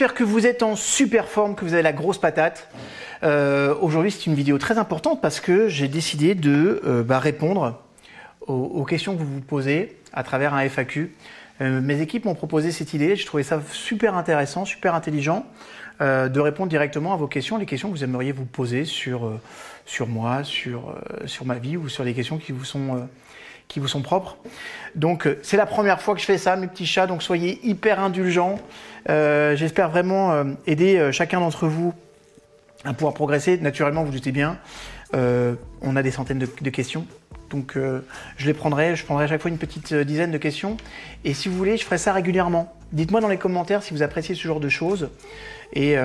J'espère que vous êtes en super forme, que vous avez la grosse patate. Aujourd'hui, c'est une vidéo très importante parce que j'ai décidé de répondre aux questions que vous vous posez à travers un FAQ. Mes équipes m'ont proposé cette idée, j'ai trouvé ça super intéressant, super intelligent de répondre directement à vos questions, les questions que vous aimeriez vous poser sur moi, sur ma vie ou sur les questions qui vous sont propres. Donc c'est la première fois que je fais ça, mes petits chats, donc soyez hyper indulgents. J'espère vraiment aider chacun d'entre vous à pouvoir progresser. Naturellement, vous vous doutez bien, on a des centaines de questions. Donc je prendrai à chaque fois une petite dizaine de questions. Et si vous voulez, je ferai ça régulièrement. Dites-moi dans les commentaires si vous appréciez ce genre de choses. Et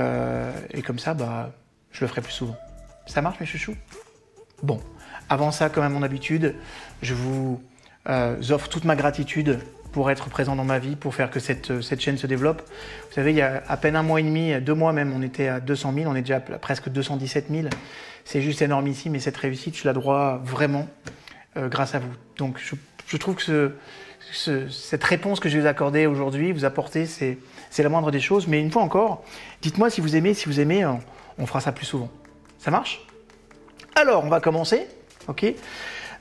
comme ça, je le ferai plus souvent. Ça marche mes chouchous? Bon, avant ça, comme à mon habitude, je vous offre toute ma gratitude pour être présent dans ma vie, pour faire que cette chaîne se développe. Vous savez, il y a à peine un mois et demi, 2 mois même, on était à 200 000, on est déjà à presque 217 000. C'est juste énormissime et cette réussite, je la dois vraiment grâce à vous. Donc je trouve que cette réponse que je vais vous accorder aujourd'hui, vous apporter, c'est la moindre des choses. Mais une fois encore, dites-moi si vous aimez, on fera ça plus souvent. Ça marche? Alors, on va commencer. Ok.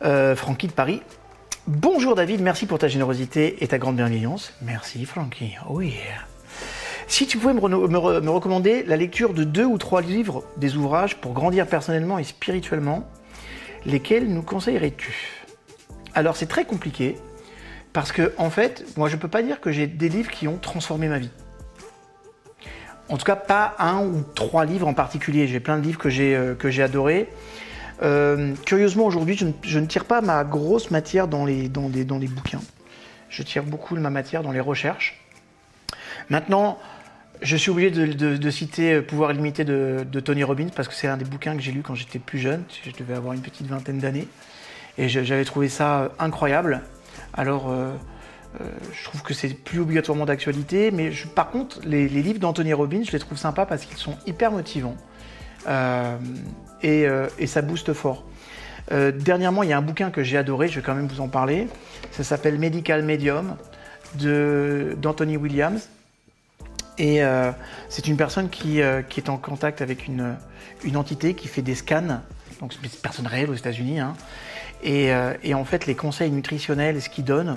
Francky de Paris. Bonjour David, merci pour ta générosité et ta grande bienveillance. Merci Francky. Oh yeah. Si tu pouvais me recommander la lecture de 2 ou 3 livres, des ouvrages pour grandir personnellement et spirituellement, lesquels nous conseillerais-tu? Alors c'est très compliqué parce que en fait, moi je peux pas dire que j'ai des livres qui ont transformé ma vie. En tout cas, pas 1 ou 3 livres en particulier. J'ai plein de livres que j'ai adorés. Curieusement, aujourd'hui, je ne tire pas ma grosse matière dans les bouquins. Je tire beaucoup de ma matière dans les recherches. Maintenant, je suis obligé de citer Pouvoir illimité de Tony Robbins parce que c'est un des bouquins que j'ai lu quand j'étais plus jeune. Je devais avoir une petite vingtaine d'années. Et j'avais trouvé ça incroyable. Alors, je trouve que c'est plus obligatoirement d'actualité. Mais par contre, les livres d'Anthony Robbins, je les trouve sympas parce qu'ils sont hyper motivants. Et ça booste fort. Dernièrement, il y a un bouquin que j'ai adoré, je vais quand même vous en parler. Ça s'appelle Medical Medium d'Anthony Williams. Et c'est une personne qui est en contact avec une entité qui fait des scans. Donc c'est une personne réelle aux États-Unis. Hein. Et en fait, les conseils nutritionnels, ce qu'ils donnent,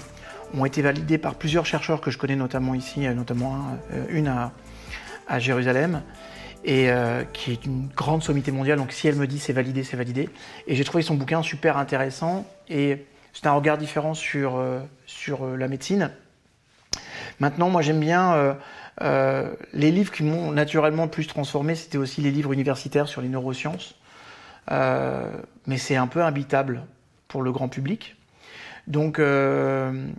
ont été validés par plusieurs chercheurs que je connais notamment ici, notamment une à Jérusalem. Et qui est une grande sommité mondiale, donc si elle me dit c'est validé, c'est validé. Et j'ai trouvé son bouquin super intéressant, et c'est un regard différent sur la médecine. Maintenant, moi j'aime bien les livres qui m'ont naturellement le plus transformé, c'était aussi les livres universitaires sur les neurosciences, mais c'est un peu imbitable pour le grand public. Donc il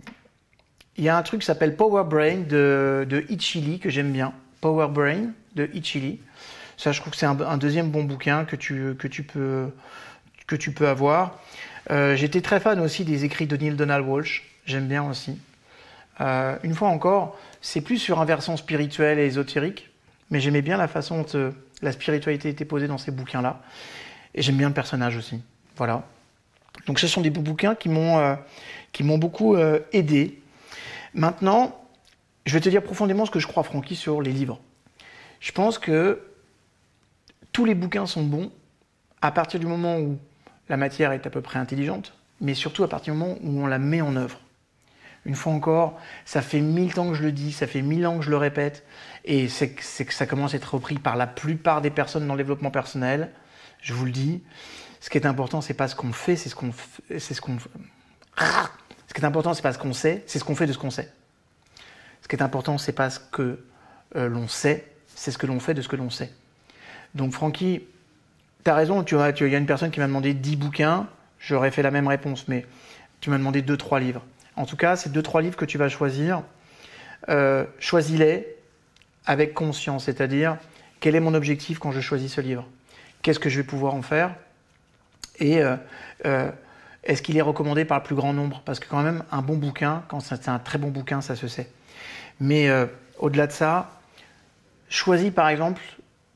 y a un truc qui s'appelle Power Brain de Ichili que j'aime bien, Power Brain de Ichili. Ça, je trouve que c'est un deuxième bon bouquin que tu peux avoir. J'étais très fan aussi des écrits de Neale Donald Walsch. J'aime bien aussi. Une fois encore, c'est plus sur un versant spirituel et ésotérique, mais j'aimais bien la façon dont la spiritualité était posée dans ces bouquins-là. Et j'aime bien le personnage aussi. Voilà. Donc ce sont des beaux bouquins qui m'ont beaucoup aidé. Maintenant, je vais te dire profondément ce que je crois, Francky, sur les livres. Je pense que tous les bouquins sont bons à partir du moment où la matière est à peu près intelligente, mais surtout à partir du moment où on la met en œuvre. Une fois encore, ça fait 1000 ans que je le dis, ça fait 1000 ans que je le répète, et c'est que ça commence à être repris par la plupart des personnes dans le développement personnel. Je vous le dis, ce qui est important, c'est pas ce qu'on fait, c'est ce qu'on fait. Ce qui est important, c'est pas ce qu'on sait, c'est ce qu'on fait de ce qu'on sait. Ce qui est important, c'est pas ce que l'on sait, c'est ce que l'on fait de ce que l'on sait. Donc Francky, tu as raison, il y a une personne qui m'a demandé 10 bouquins, j'aurais fait la même réponse, mais tu m'as demandé 2-3 livres. En tout cas, ces 2-3 livres que tu vas choisir, choisis-les avec conscience, c'est-à-dire quel est mon objectif quand je choisis ce livre? Qu'est-ce que je vais pouvoir en faire? Et est-ce qu'il est recommandé par le plus grand nombre? Parce que quand même, un bon bouquin, quand c'est un très bon bouquin, ça se sait. Mais au-delà de ça, choisis par exemple,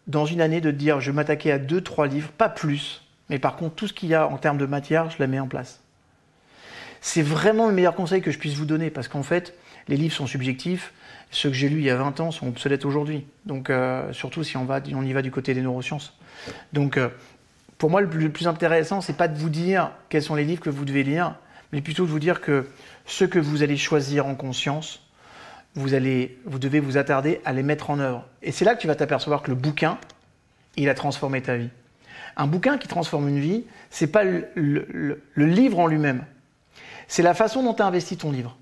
dans une année, de te dire je vais m'attaquer à 2-3 livres, pas plus, mais par contre tout ce qu'il y a en termes de matière, je la mets en place. C'est vraiment le meilleur conseil que je puisse vous donner, parce qu'en fait, les livres sont subjectifs, ceux que j'ai lus il y a 20 ans sont obsolètes aujourd'hui. Donc, surtout si on y va du côté des neurosciences. Donc, pour moi, le plus intéressant, c'est pas de vous dire quels sont les livres que vous devez lire, mais plutôt de vous dire que ceux que vous allez choisir en conscience, vous devez vous attarder à les mettre en œuvre. Et c'est là que tu vas t'apercevoir que le bouquin, il a transformé ta vie. Un bouquin qui transforme une vie, c'est pas le livre en lui-même. C'est la façon dont tu as investi ton livre.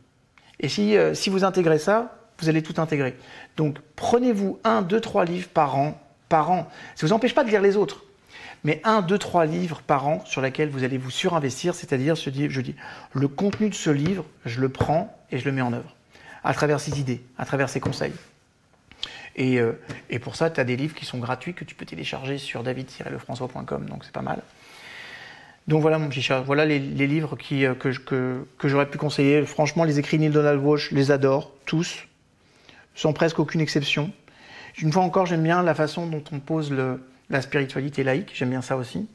Et si vous intégrez ça, vous allez tout intégrer. Donc, prenez-vous 1, 2, 3 livres par an. Ça ne vous empêche pas de lire les autres. Mais 1, 2, 3 livres par an sur lesquels vous allez vous surinvestir, c'est-à-dire, je dis, le contenu de ce livre, je le prends et je le mets en œuvre. À travers ses idées, à travers ses conseils. Et pour ça, tu as des livres qui sont gratuits que tu peux télécharger sur david-lefrançois.com, donc c'est pas mal. Donc voilà mon petit chat, voilà les livres que j'aurais pu conseiller. Franchement, les écrits Neale Donald Walsch, je les adore, tous, sans presque aucune exception. Une fois encore, j'aime bien la façon dont on pose la spiritualité laïque, j'aime bien ça aussi.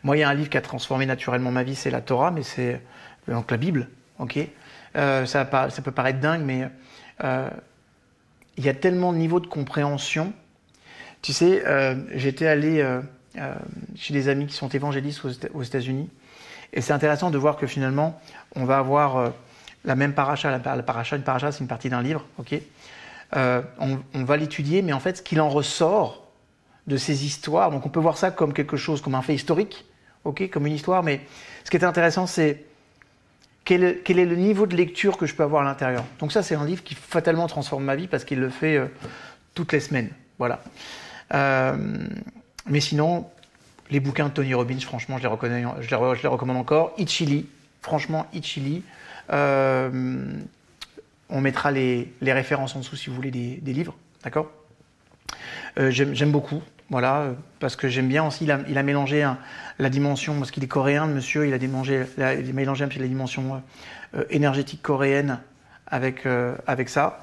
Moi, il y a un livre qui a transformé naturellement ma vie, c'est la Torah, mais c'est donc la Bible, ok. Ça peut paraître dingue, mais il y a tellement de niveaux de compréhension. Tu sais, j'étais allé chez des amis qui sont évangélistes aux États-Unis, et c'est intéressant de voir que finalement, on va avoir la même paracha. Une paracha, c'est une partie d'un livre, ok. On va l'étudier, mais en fait, ce qu'il en ressort de ces histoires, donc on peut voir ça comme quelque chose, comme un fait historique, ok, comme une histoire, mais ce qui est intéressant, c'est quel est le niveau de lecture que je peux avoir à l'intérieur. Donc ça, c'est un livre qui fatalement transforme ma vie parce qu'il le fait toutes les semaines. Voilà. Mais sinon, les bouquins de Tony Robbins, franchement, je les recommande encore. Itchili, franchement, Itchili. On mettra les références en dessous si vous voulez des livres, d'accord. J'aime beaucoup, voilà, parce que j'aime bien aussi, il a mélangé la dimension, parce qu'il est coréen, le monsieur, il a mélangé un petit la dimension énergétique coréenne avec ça,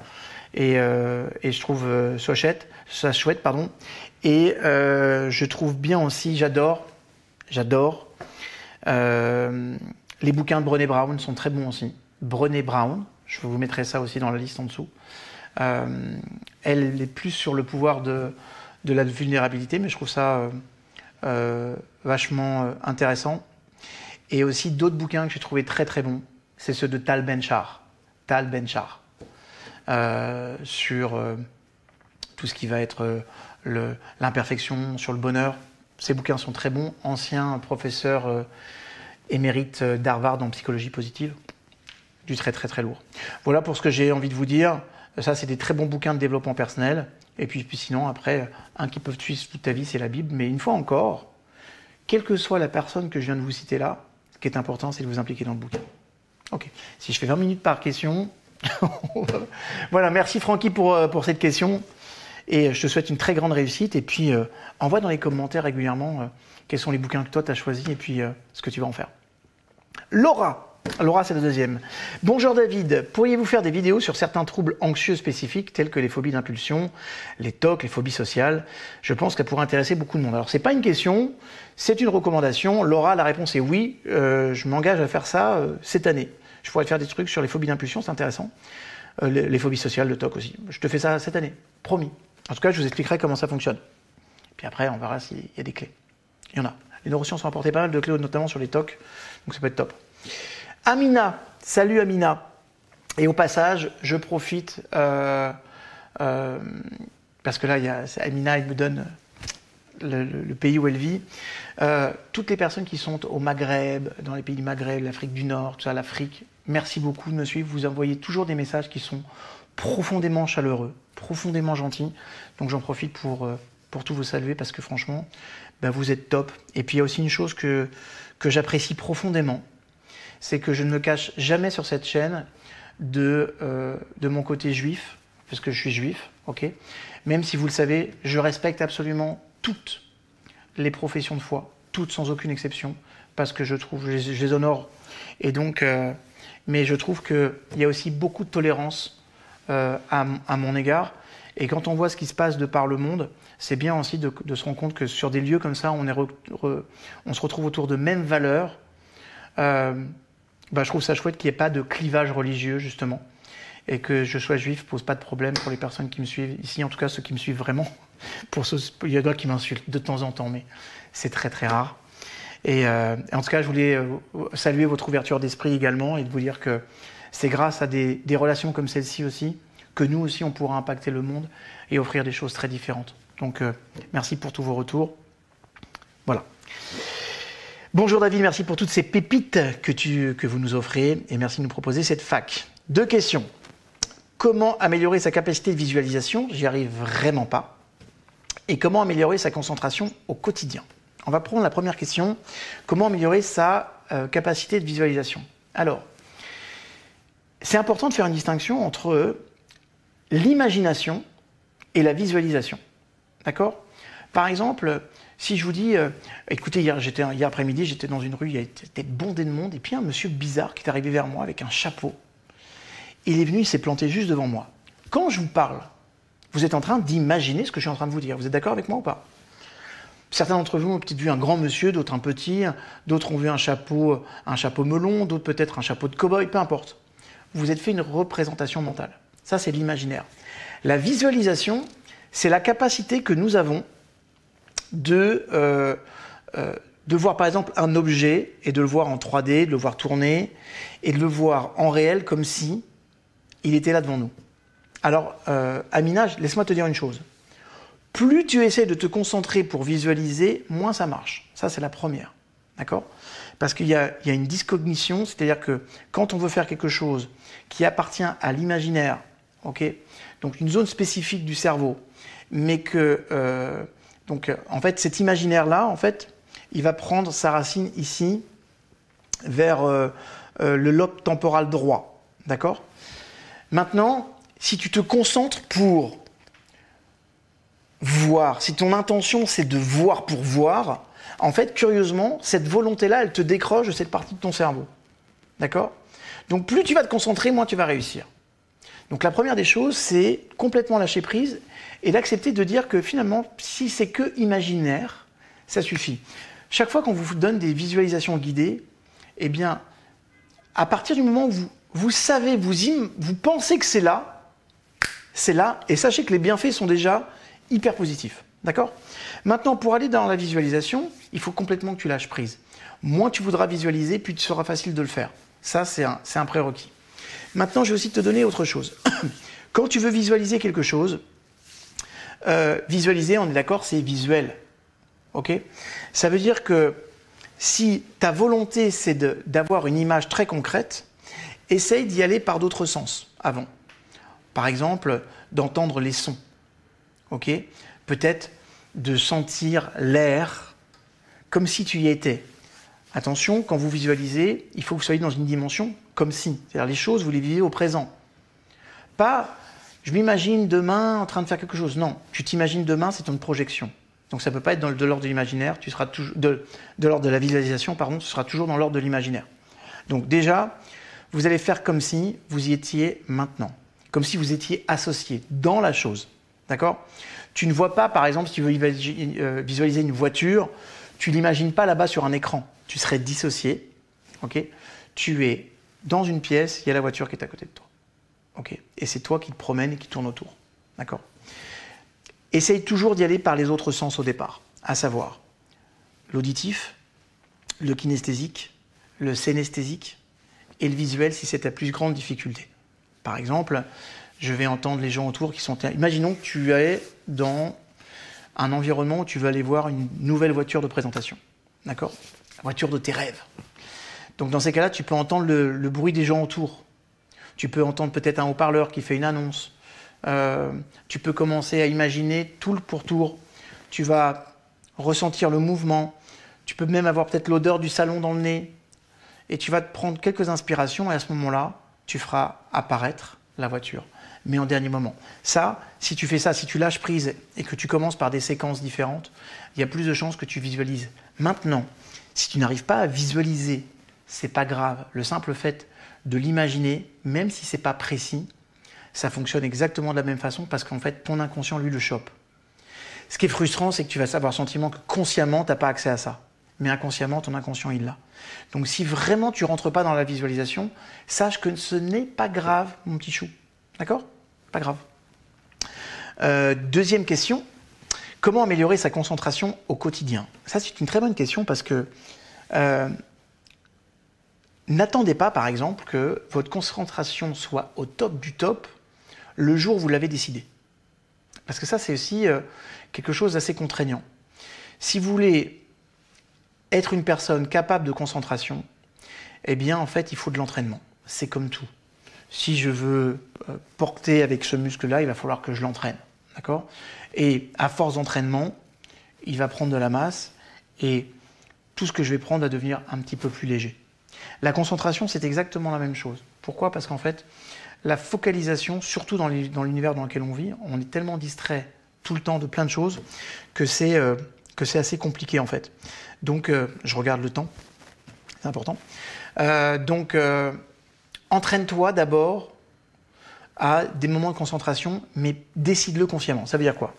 et je trouve ça chouette, pardon, et je trouve bien aussi, j'adore, les bouquins de Brené Brown sont très bons aussi. Brené Brown, je vous mettrai ça aussi dans la liste en dessous. Elle est plus sur le pouvoir de la vulnérabilité, mais je trouve ça vachement intéressant. Et aussi d'autres bouquins que j'ai trouvé très très bons, c'est ceux de Tal Ben-Shahar. Sur tout ce qui va être l'imperfection, sur le bonheur. Ces bouquins sont très bons. Ancien professeur émérite d'Harvard en psychologie positive. Du très très très lourd. Voilà pour ce que j'ai envie de vous dire. Ça, c'est des très bons bouquins de développement personnel. Et puis sinon, après, un qui peut te suivre toute ta vie, c'est la Bible. Mais une fois encore, quelle que soit la personne que je viens de vous citer là, ce qui est important, c'est de vous impliquer dans le bouquin. Ok. Si je fais 20 minutes par question... Voilà, merci Francky pour cette question. Et je te souhaite une très grande réussite. Et puis, envoie dans les commentaires régulièrement quels sont les bouquins que toi, tu as choisis et puis ce que tu vas en faire. Laura, c'est le deuxième. Bonjour David, pourriez-vous faire des vidéos sur certains troubles anxieux spécifiques tels que les phobies d'impulsion, les TOC, les phobies sociales? Je pense qu'elle pourrait intéresser beaucoup de monde. Alors, c'est pas une question, c'est une recommandation. Laura, la réponse est oui, je m'engage à faire ça cette année. Je pourrais faire des trucs sur les phobies d'impulsion, c'est intéressant. Les phobies sociales, le TOC aussi. Je te fais ça cette année, promis. En tout cas, je vous expliquerai comment ça fonctionne. Puis après, on verra s'il y a des clés. Il y en a. Les neurosciences ont apporté pas mal de clés, notamment sur les TOC, donc ça peut être top. Amina, salut Amina. Et au passage, je profite, parce que là, Amina, elle me donne le pays où elle vit. Toutes les personnes qui sont au Maghreb, dans les pays du Maghreb, l'Afrique du Nord, tout ça, l'Afrique, merci beaucoup de me suivre. Vous envoyez toujours des messages qui sont profondément chaleureux, profondément gentils. Donc j'en profite pour tous vous saluer parce que franchement, vous êtes top. Et puis il y a aussi une chose que j'apprécie profondément, c'est que je ne me cache jamais sur cette chaîne de mon côté juif, parce que je suis juif, ok. Même si vous le savez, je respecte absolument toutes les professions de foi, toutes sans aucune exception, parce que je les honore. Et donc, mais je trouve qu'il y a aussi beaucoup de tolérance à mon égard. Et quand on voit ce qui se passe de par le monde, c'est bien aussi de se rendre compte que sur des lieux comme ça, on se retrouve autour de mêmes valeurs. Je trouve ça chouette qu'il n'y ait pas de clivage religieux, justement. Et que je sois juif pose pas de problème pour les personnes qui me suivent ici, en tout cas ceux qui me suivent vraiment. Pour ceux, il y en a qui m'insultent de temps en temps, mais c'est très très rare. Et en tout cas, je voulais saluer votre ouverture d'esprit également et de vous dire que c'est grâce à des relations comme celle-ci aussi que nous aussi on pourra impacter le monde et offrir des choses très différentes. Donc merci pour tous vos retours. Voilà. Bonjour David, merci pour toutes ces pépites que vous nous offrez et merci de nous proposer cette fac. 2 questions. Comment améliorer sa capacité de visualisation? J'y arrive vraiment pas. Et comment améliorer sa concentration au quotidien? On va prendre la première question. Comment améliorer sa capacité de visualisation? Alors, c'est important de faire une distinction entre l'imagination et la visualisation. D'accord? Par exemple, si je vous dis, écoutez, hier après-midi, j'étais dans une rue, il y était bondé de monde, et puis un monsieur bizarre qui est arrivé vers moi avec un chapeau. Il est venu, il s'est planté juste devant moi. Quand je vous parle, vous êtes en train d'imaginer ce que je suis en train de vous dire. Vous êtes d'accord avec moi ou pas? Certains d'entre vous ont peut-être vu un grand monsieur, d'autres un petit, d'autres ont vu un chapeau melon, d'autres peut-être un chapeau de cow-boy, peu importe. Vous vous êtes fait une représentation mentale. Ça, c'est l'imaginaire. La visualisation, c'est la capacité que nous avons de voir par exemple un objet et de le voir en 3D, de le voir tourner et de le voir en réel comme si il était là devant nous. Alors, Amina, laisse-moi te dire une chose. Plus tu essaies de te concentrer pour visualiser, moins ça marche. Ça, c'est la première. D'accord? Parce qu'il y a une discognition, c'est-à-dire que quand on veut faire quelque chose qui appartient à l'imaginaire, okay, donc une zone spécifique du cerveau, mais que en fait, cet imaginaire-là, en fait, il va prendre sa racine ici, vers le lobe temporal droit. D'accord? Maintenant, si tu te concentres pour voir, si ton intention c'est de voir pour voir, en fait, curieusement, cette volonté-là, elle te décroche de cette partie de ton cerveau. D'accord? Donc, plus tu vas te concentrer, moins tu vas réussir. Donc, la première des choses, c'est complètement lâcher prise et d'accepter de dire que finalement, si c'est que imaginaire, ça suffit. Chaque fois qu'on vous donne des visualisations guidées, eh bien, à partir du moment où vous savez, vous pensez que c'est là, et sachez que les bienfaits sont déjà hyper positifs. D'accord? Maintenant, pour aller dans la visualisation, il faut complètement que tu lâches prise. Moins tu voudras visualiser, plus il sera facile de le faire. Ça, c'est un prérequis. Maintenant, je vais aussi te donner autre chose. Quand tu veux visualiser quelque chose, visualiser, on est d'accord, c'est visuel. Ok? Ça veut dire que si ta volonté, c'est d'avoir une image très concrète, essaye d'y aller par d'autres sens avant. Par exemple, d'entendre les sons. Ok? Peut-être de sentir l'air comme si tu y étais. Attention, quand vous visualisez, il faut que vous soyez dans une dimension comme si. C'est-à-dire les choses, vous les vivez au présent. Pas, je m'imagine demain en train de faire quelque chose. Non, tu t'imagines demain, c'est une projection. Donc ça ne peut pas être de l'ordre de l'imaginaire, tu seras toujours de l'ordre de la visualisation, pardon, tu seras toujours dans l'ordre de l'imaginaire. Donc déjà, vous allez faire comme si vous y étiez maintenant. Comme si vous étiez associé dans la chose. D'accord? Tu ne vois pas, par exemple, si tu veux visualiser une voiture, tu ne l'imagines pas là-bas sur un écran. Tu serais dissocié. Okay? Tu es dans une pièce, il y a la voiture qui est à côté de toi. Okay? Et c'est toi qui te promènes et qui tourne autour. D'accord? Essaye toujours d'y aller par les autres sens au départ, à savoir l'auditif, le kinesthésique, le synesthésique et le visuel si c'est ta plus grande difficulté. Par exemple, je vais entendre les gens autour qui sont... Imaginons que tu es dans un environnement où tu veux aller voir une nouvelle voiture de présentation. D'accord? La voiture de tes rêves. Donc dans ces cas-là, tu peux entendre le bruit des gens autour. Tu peux entendre peut-être un haut-parleur qui fait une annonce. Tu peux commencer à imaginer tour pour tour. Tu vas ressentir le mouvement. Tu peux même avoir peut-être l'odeur du salon dans le nez. Et tu vas te prendre quelques inspirations et à ce moment-là, tu feras apparaître la voiture. Mais en dernier moment. Ça, si tu fais ça, si tu lâches prise et que tu commences par des séquences différentes, il y a plus de chances que tu visualises. Maintenant, si tu n'arrives pas à visualiser, c'est pas grave. Le simple fait de l'imaginer, même si c'est pas précis, ça fonctionne exactement de la même façon parce qu'en fait, ton inconscient, lui, le chope. Ce qui est frustrant, c'est que tu vas avoir le sentiment que consciemment, tu n'as pas accès à ça. Mais inconsciemment, ton inconscient, il l'a. Donc si vraiment tu ne rentres pas dans la visualisation, sache que ce n'est pas grave, mon petit chou. D'accord? Pas grave. Deuxième question, comment améliorer sa concentration au quotidien? Ça, c'est une très bonne question parce que n'attendez pas, par exemple, que votre concentration soit au top du top le jour où vous l'avez décidé. Parce que ça, c'est aussi quelque chose d'assez contraignant. Si vous voulez être une personne capable de concentration, eh bien, en fait, il faut de l'entraînement. C'est comme tout. Si je veux porter avec ce muscle-là, il va falloir que je l'entraîne. D'accord? Et à force d'entraînement, il va prendre de la masse et tout ce que je vais prendre va devenir un petit peu plus léger. La concentration, c'est exactement la même chose. Pourquoi? Parce qu'en fait, la focalisation, surtout dans l'univers dans lequel on vit, on est tellement distrait tout le temps de plein de choses que c'est assez compliqué en fait. Donc, je regarde le temps, c'est important. Entraîne-toi d'abord à des moments de concentration, mais décide-le consciemment. Ça veut dire quoi?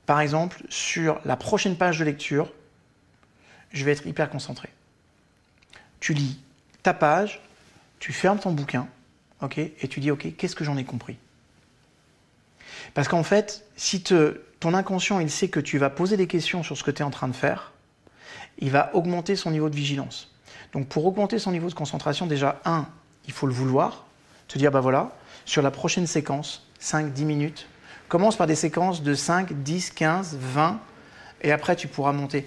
Par exemple, sur la prochaine page de lecture, je vais être hyper concentré. Tu lis ta page, tu fermes ton bouquin, ok, et tu dis, ok, qu'est-ce que j'en ai compris? Parce qu'en fait, si ton inconscient, il sait que tu vas poser des questions sur ce que tu es en train de faire, il va augmenter son niveau de vigilance. Donc pour augmenter son niveau de concentration, déjà, il faut le vouloir, te dire, bah voilà, sur la prochaine séquence, 5-10 minutes, commence par des séquences de 5, 10, 15, 20, et après tu pourras monter.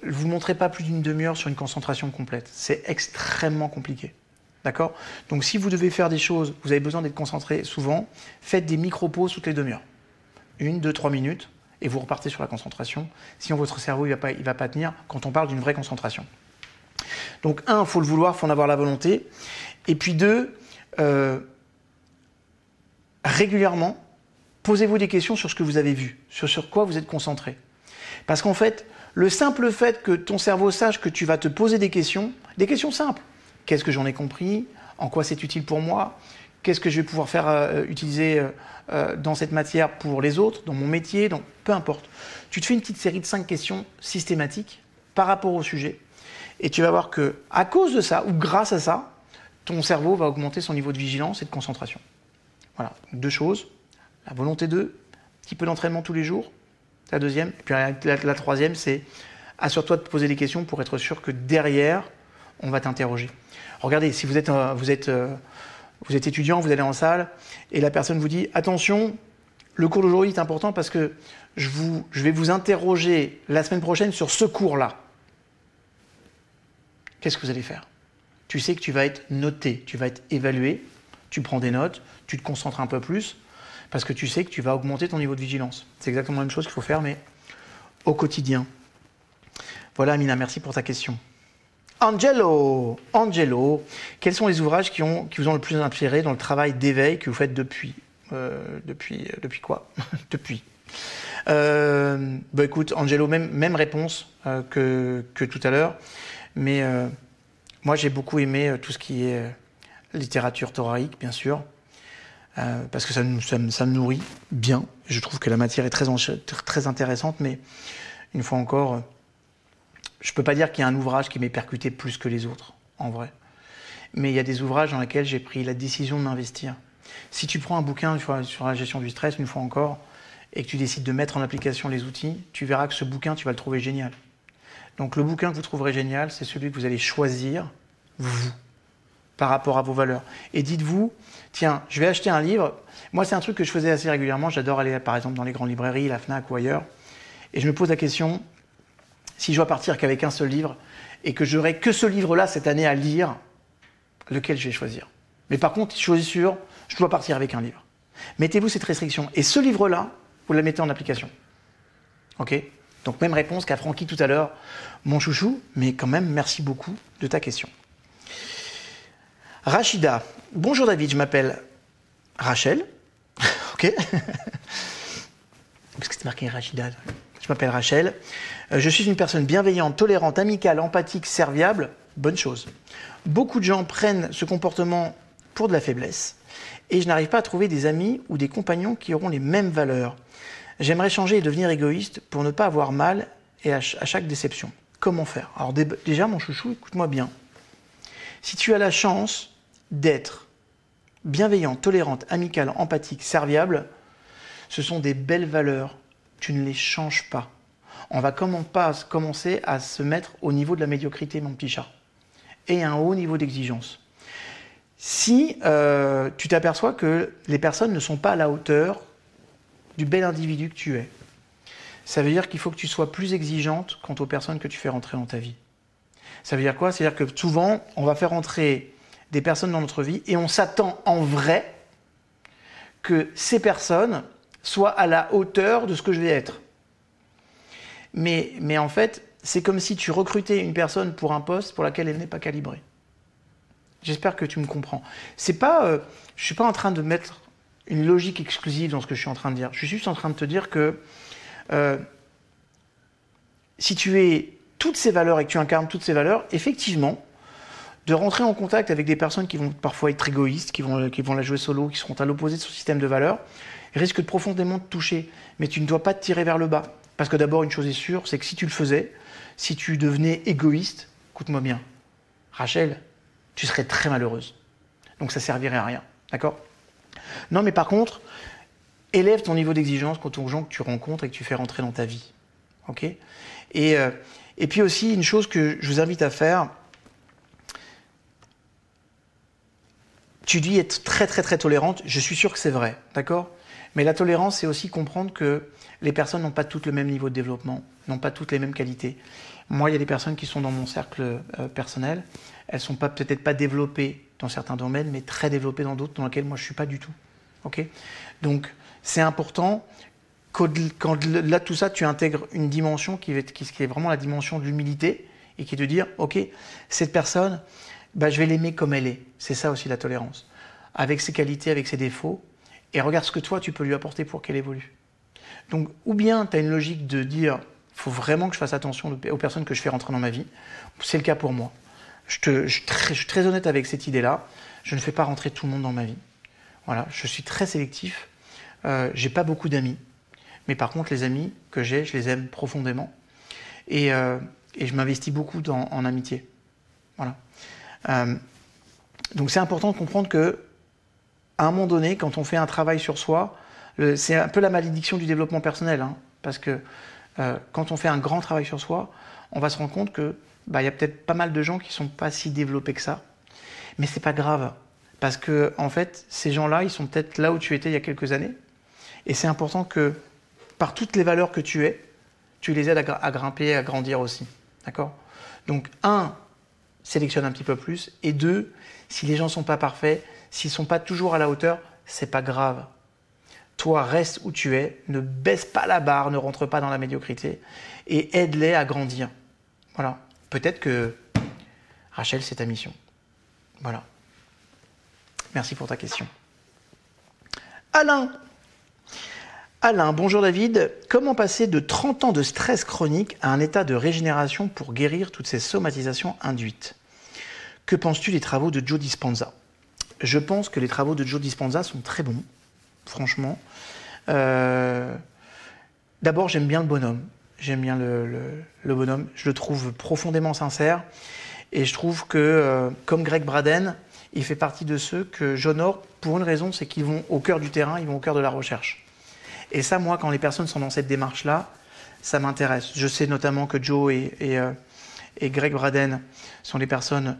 Vous ne montrez pas plus d'une demi-heure sur une concentration complète. C'est extrêmement compliqué. D'accord? Donc si vous devez faire des choses, vous avez besoin d'être concentré souvent, faites des micro-pauses toutes les demi-heures. 1, 2, 3 minutes, et vous repartez sur la concentration. Sinon votre cerveau il va pas tenir quand on parle d'une vraie concentration. Donc il faut le vouloir, il faut en avoir la volonté. Et puis 2, régulièrement, posez-vous des questions sur ce que vous avez vu, sur quoi vous êtes concentré. Parce qu'en fait, le simple fait que ton cerveau sache que tu vas te poser des questions simples. Qu'est-ce que j'en ai compris? En quoi c'est utile pour moi? Qu'est-ce que je vais pouvoir faire utiliser dans cette matière pour les autres, dans mon métier, peu importe. Tu te fais une petite série de 5 questions systématiques par rapport au sujet. Et tu vas voir que à cause de ça, ou grâce à ça, ton cerveau va augmenter son niveau de vigilance et de concentration. Voilà, 2 choses. La volonté un petit peu d'entraînement tous les jours. La deuxième. Et puis la troisième, c'est assure-toi de te poser des questions pour être sûr que derrière, on va t'interroger. Regardez, si vous êtes étudiant, vous allez en salle, et la personne vous dit « Attention, le cours d'aujourd'hui est important parce que je vais vous interroger la semaine prochaine sur ce cours-là. » Qu'est-ce que vous allez faire? Tu sais que tu vas être noté, tu vas être évalué, tu prends des notes, tu te concentres un peu plus, parce que tu sais que tu vas augmenter ton niveau de vigilance. C'est exactement la même chose qu'il faut faire, mais au quotidien. Voilà, Amina, merci pour ta question. Angelo, quels sont les ouvrages qui vous ont le plus inspiré dans le travail d'éveil que vous faites depuis quoi? Depuis. Écoute, Angelo, même réponse que tout à l'heure, mais moi j'ai beaucoup aimé tout ce qui est littérature thoraïque, bien sûr, parce que ça me nourrit bien. Je trouve que la matière est très intéressante, mais une fois encore, je ne peux pas dire qu'il y a un ouvrage qui m'ait percuté plus que les autres, en vrai. Mais il y a des ouvrages dans lesquels j'ai pris la décision de m'investir. Si tu prends un bouquin sur la gestion du stress, une fois encore, et que tu décides de mettre en application les outils, tu verras que ce bouquin, tu vas le trouver génial. Donc le bouquin que vous trouverez génial, c'est celui que vous allez choisir, vous, par rapport à vos valeurs. Et dites-vous, tiens, je vais acheter un livre. Moi, c'est un truc que je faisais assez régulièrement. J'adore aller, par exemple, dans les grandes librairies, la Fnac ou ailleurs. Et je me pose la question, si je dois partir qu'avec un seul livre, et que j'aurai que ce livre-là cette année à lire, lequel je vais choisir? Mais par contre, je suis sûr, je dois partir avec un livre. Mettez-vous cette restriction. Et ce livre-là, vous la mettez en application. Ok? Donc même réponse qu'à Francky tout à l'heure, mon chouchou, mais quand même, merci beaucoup de ta question. Rachida. Bonjour David, je m'appelle Rachel. Ok? Parce que c'est marqué Rachida. Je m'appelle Rachel. Je suis une personne bienveillante, tolérante, amicale, empathique, serviable. Bonne chose. Beaucoup de gens prennent ce comportement pour de la faiblesse et je n'arrive pas à trouver des amis ou des compagnons qui auront les mêmes valeurs. J'aimerais changer et devenir égoïste pour ne pas avoir mal et à chaque déception. Comment faire? Alors déjà, mon chouchou, écoute-moi bien. Si tu as la chance d'être bienveillante, tolérante, amicale, empathique, serviable, ce sont des belles valeurs. Tu ne les changes pas. On va commencer à se mettre au niveau de la médiocrité, mon petit chat, et un haut niveau d'exigence. Si tu t'aperçois que les personnes ne sont pas à la hauteur du bel individu que tu es, ça veut dire qu'il faut que tu sois plus exigeante quant aux personnes que tu fais rentrer dans ta vie. Ça veut dire quoi? C'est-à-dire que souvent, on va faire rentrer des personnes dans notre vie et on s'attend en vrai que ces personnes soient à la hauteur de ce que je vais être. Mais en fait, c'est comme si tu recrutais une personne pour un poste pour laquelle elle n'est pas calibrée. J'espère que tu me comprends. Je ne suis pas en train de mettre une logique exclusive dans ce que je suis en train de dire. Je suis juste en train de te dire que si tu es toutes ces valeurs et que tu incarnes toutes ces valeurs, effectivement, de rentrer en contact avec des personnes qui vont parfois être égoïstes, qui vont la jouer solo, qui seront à l'opposé de ce système de valeurs, risque de profondément te toucher. Mais tu ne dois pas te tirer vers le bas. Parce que d'abord, une chose est sûre, c'est que si tu le faisais, si tu devenais égoïste, écoute-moi bien, Rachel, tu serais très malheureuse. Donc ça servirait à rien, d'accord? Non, mais par contre, élève ton niveau d'exigence quant aux gens que tu rencontres et que tu fais rentrer dans ta vie, ok? Et puis aussi, une chose que je vous invite à faire, tu dis être très très très tolérante, je suis sûr que c'est vrai, d'accord? Mais la tolérance, c'est aussi comprendre que les personnes n'ont pas toutes le même niveau de développement, n'ont pas toutes les mêmes qualités. Moi, il y a des personnes qui sont dans mon cercle personnel, elles ne sont peut-être pas développées dans certains domaines, mais très développées dans d'autres dans lesquels moi je ne suis pas du tout. Okay? Donc, c'est important quand là, tout ça, tu intègres une dimension qui est vraiment la dimension de l'humilité et qui est de dire, ok, cette personne, bah, je vais l'aimer comme elle est. C'est ça aussi la tolérance. Avec ses qualités, avec ses défauts, et regarde ce que toi, tu peux lui apporter pour qu'elle évolue. Donc, ou bien tu as une logique de dire, il faut vraiment que je fasse attention aux personnes que je fais rentrer dans ma vie. C'est le cas pour moi. Je suis très honnête avec cette idée-là. Je ne fais pas rentrer tout le monde dans ma vie. Voilà, je suis très sélectif. J'ai pas beaucoup d'amis. Mais par contre, les amis que j'ai, je les aime profondément. Et je m'investis beaucoup en amitié. Voilà. Donc c'est important de comprendre que à un moment donné, quand on fait un travail sur soi, c'est un peu la malédiction du développement personnel, hein, parce que quand on fait un grand travail sur soi, on va se rendre compte que y a peut-être pas mal de gens qui sont pas si développés que ça, mais c'est pas grave, parce que en fait, ces gens-là, ils sont peut-être là où tu étais il y a quelques années, et c'est important que par toutes les valeurs que tu es, tu les aides à grimper, à grandir aussi, d'accord? Donc sélectionne un petit peu plus, et 2, si les gens sont pas parfaits, s'ils sont pas toujours à la hauteur, c'est pas grave. Toi, reste où tu es, ne baisse pas la barre, ne rentre pas dans la médiocrité, et aide-les à grandir. Voilà. Peut-être que Rachel, c'est ta mission. Voilà. Merci pour ta question. Alain, bonjour David. Comment passer de 30 ans de stress chronique à un état de régénération pour guérir toutes ces somatisations induites? Que penses-tu des travaux de Joe Dispenza? Je pense que les travaux de Joe Dispenza sont très bons, franchement. D'abord, j'aime bien le bonhomme. J'aime bien le bonhomme. Je le trouve profondément sincère. Et je trouve que, comme Greg Braden, il fait partie de ceux que j'honore pour une raison, c'est qu'ils vont au cœur du terrain, ils vont au cœur de la recherche. Et ça, moi, quand les personnes sont dans cette démarche-là, ça m'intéresse. Je sais notamment que Joe et Greg Braden sont des personnes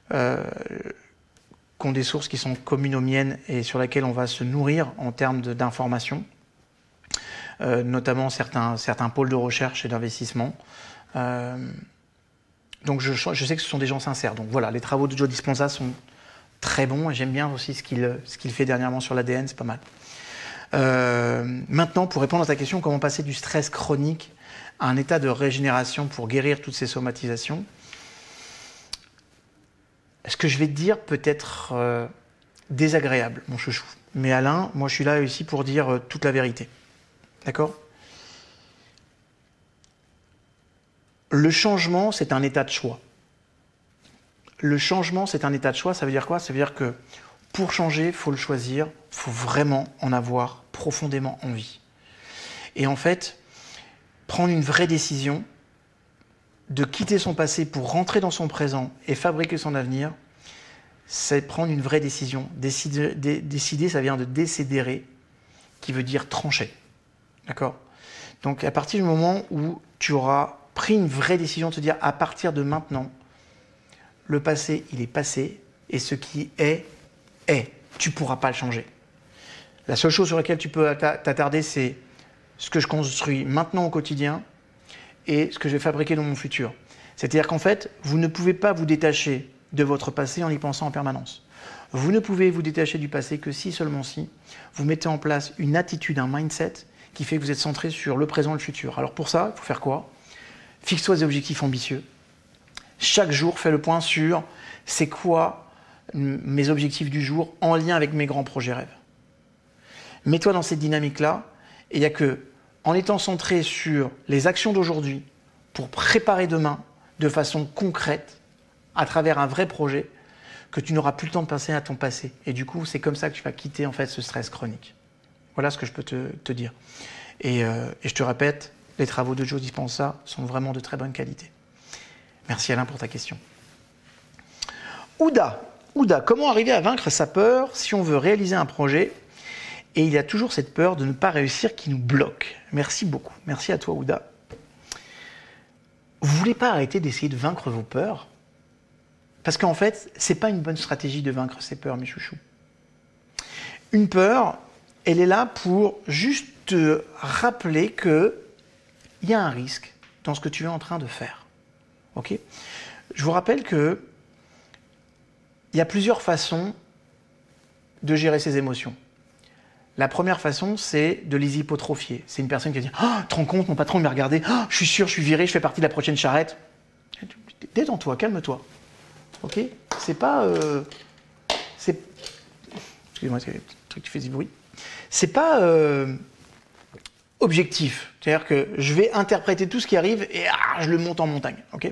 qui ont des sources qui sont communes aux miennes et sur lesquelles on va se nourrir en termes d'informations, notamment certains pôles de recherche et d'investissement. Donc je sais que ce sont des gens sincères. Donc voilà, les travaux de Joe Dispenza sont très bons et j'aime bien aussi ce qu'il fait dernièrement sur l'ADN, c'est pas mal. Maintenant, pour répondre à ta question, comment passer du stress chronique à un état de régénération pour guérir toutes ces somatisations? Ce que je vais te dire peut être désagréable, mon chouchou. Mais Alain, moi je suis là ici pour dire toute la vérité. D'accord? Le changement, c'est un état de choix. Le changement, c'est un état de choix, ça veut dire quoi? Ça veut dire que pour changer, il faut le choisir, il faut vraiment en avoir profondément envie. Et en fait, prendre une vraie décision de quitter son passé pour rentrer dans son présent et fabriquer son avenir, c'est prendre une vraie décision. Décider, ça vient de décidere, qui veut dire trancher. D'accord? Donc, à partir du moment où tu auras pris une vraie décision de te dire, à partir de maintenant, le passé, il est passé, et ce qui est, est. Tu ne pourras pas le changer. La seule chose sur laquelle tu peux t'attarder, c'est ce que je construis maintenant au quotidien et ce que je vais fabriquer dans mon futur. C'est-à-dire qu'en fait, vous ne pouvez pas vous détacher de votre passé en y pensant en permanence. Vous ne pouvez vous détacher du passé que si, seulement si, vous mettez en place une attitude, un mindset qui fait que vous êtes centré sur le présent et le futur. Alors pour ça, il faut faire quoi? Fixe-toi des objectifs ambitieux. Chaque jour, fais le point sur c'est quoi mes objectifs du jour en lien avec mes grands projets rêves. Mets-toi dans cette dynamique-là et il n'y a que en étant centré sur les actions d'aujourd'hui pour préparer demain de façon concrète à travers un vrai projet que tu n'auras plus le temps de penser à ton passé. Et du coup, c'est comme ça que tu vas quitter en fait ce stress chronique. Voilà ce que je peux te dire. Et je te répète, les travaux de Joe Dispenza sont vraiment de très bonne qualité. Merci Alain pour ta question. Ouda, comment arriver à vaincre sa peur si on veut réaliser un projet et il y a toujours cette peur de ne pas réussir qui nous bloque? Merci beaucoup. Merci à toi Ouda. Vous voulez pas arrêter d'essayer de vaincre vos peurs? Parce qu'en fait, c'est pas une bonne stratégie de vaincre ses peurs, mes chouchous. Une peur, elle est là pour juste te rappeler qu'il y a un risque dans ce que tu es en train de faire. Okay? Je vous rappelle qu'il y a plusieurs façons de gérer ses émotions. La première façon, c'est de les hypotrophier. C'est une personne qui va dire « Oh, tu te rends compte, mon patron m'a regardé, oh, je suis sûr, je suis viré, je fais partie de la prochaine charrette. » Détends-toi, calme-toi. Ok? C'est pas... Excuse-moi, c'est le truc qui fait du bruit. C'est pas objectif. C'est-à-dire que je vais interpréter tout ce qui arrive et je le monte en montagne. Ok?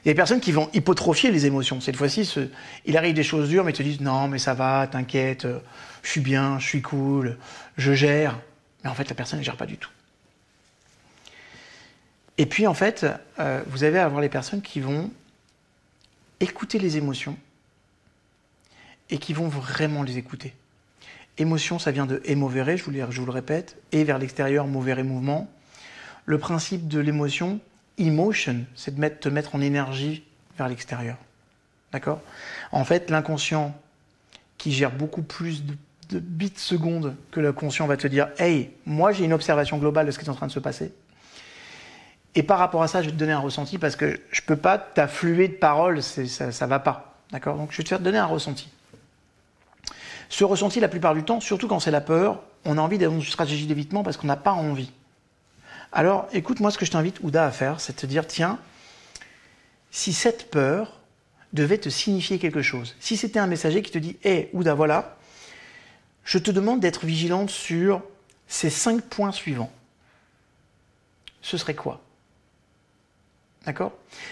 Il y a des personnes qui vont hypotrophier les émotions. Cette fois-ci, il arrive des choses dures, mais ils te disent « Non, mais ça va, t'inquiète, je suis bien, je suis cool, je gère. » Mais en fait, la personne ne gère pas du tout. Et puis, en fait, vous allez avoir les personnes qui vont écouter les émotions et qui vont vraiment les écouter. Émotion, ça vient de émovere, je vous le répète, et vers l'extérieur, movere, mouvement. Le principe de l'émotion, emotion, c'est de te mettre en énergie vers l'extérieur. D'accord? En fait, l'inconscient, qui gère beaucoup plus de bits secondes que le conscient, va te dire « Hey, moi j'ai une observation globale de ce qui est en train de se passer. Et par rapport à ça, je vais te donner un ressenti parce que je ne peux pas t'affluer de paroles, ça ne va pas. D'accord? Donc je vais te faire donner un ressenti. Ce ressenti, la plupart du temps, surtout quand c'est la peur, on a envie d'avoir une stratégie d'évitement parce qu'on n'a pas envie. Alors, écoute-moi ce que je t'invite, Ouda, à faire, c'est de te dire, tiens, si cette peur devait te signifier quelque chose, si c'était un messager qui te dit, hé, Ouda, voilà, je te demande d'être vigilante sur ces 5 points suivants. Ce serait quoi? D'accord?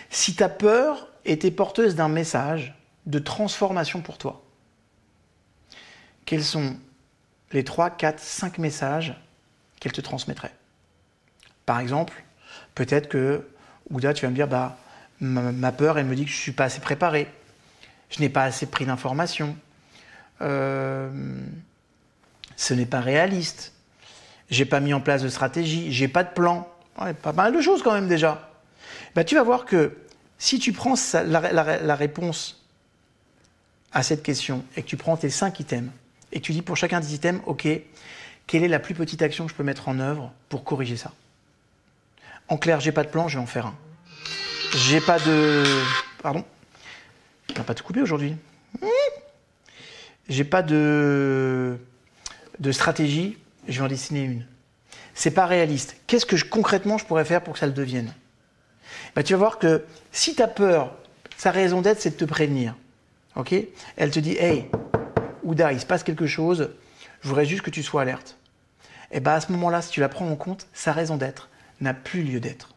Si ta peur était porteuse d'un message de transformation pour toi, quels sont les 3, 4, 5 messages qu'elle te transmettrait? Par exemple, peut-être que, Ouda, tu vas me dire, bah, ma peur, elle me dit que je ne suis pas assez préparé, je n'ai pas assez pris d'informations, ce n'est pas réaliste, j'ai pas mis en place de stratégie, j'ai pas de plan. Ouais, pas mal de choses quand même déjà. Bah, tu vas voir que si tu prends la réponse à cette question et que tu prends tes 5 items et que tu dis pour chacun des items, ok, quelle est la plus petite action que je peux mettre en œuvre pour corriger ça? En clair, j'ai pas de plan, je vais en faire un. J'ai pas de... Pardon? On va pas te couper aujourd'hui. J'ai pas de stratégie, je vais en dessiner une. C'est pas réaliste. Qu'est-ce que concrètement je pourrais faire pour que ça le devienne? Bah, tu vas voir que si tu as peur, sa raison d'être, c'est de te prévenir. Ok? Elle te dit, hey, Ouda, il se passe quelque chose, je voudrais juste que tu sois alerte. Et bah, à ce moment-là, si tu la prends en compte, sa raison d'être n'a plus lieu d'être.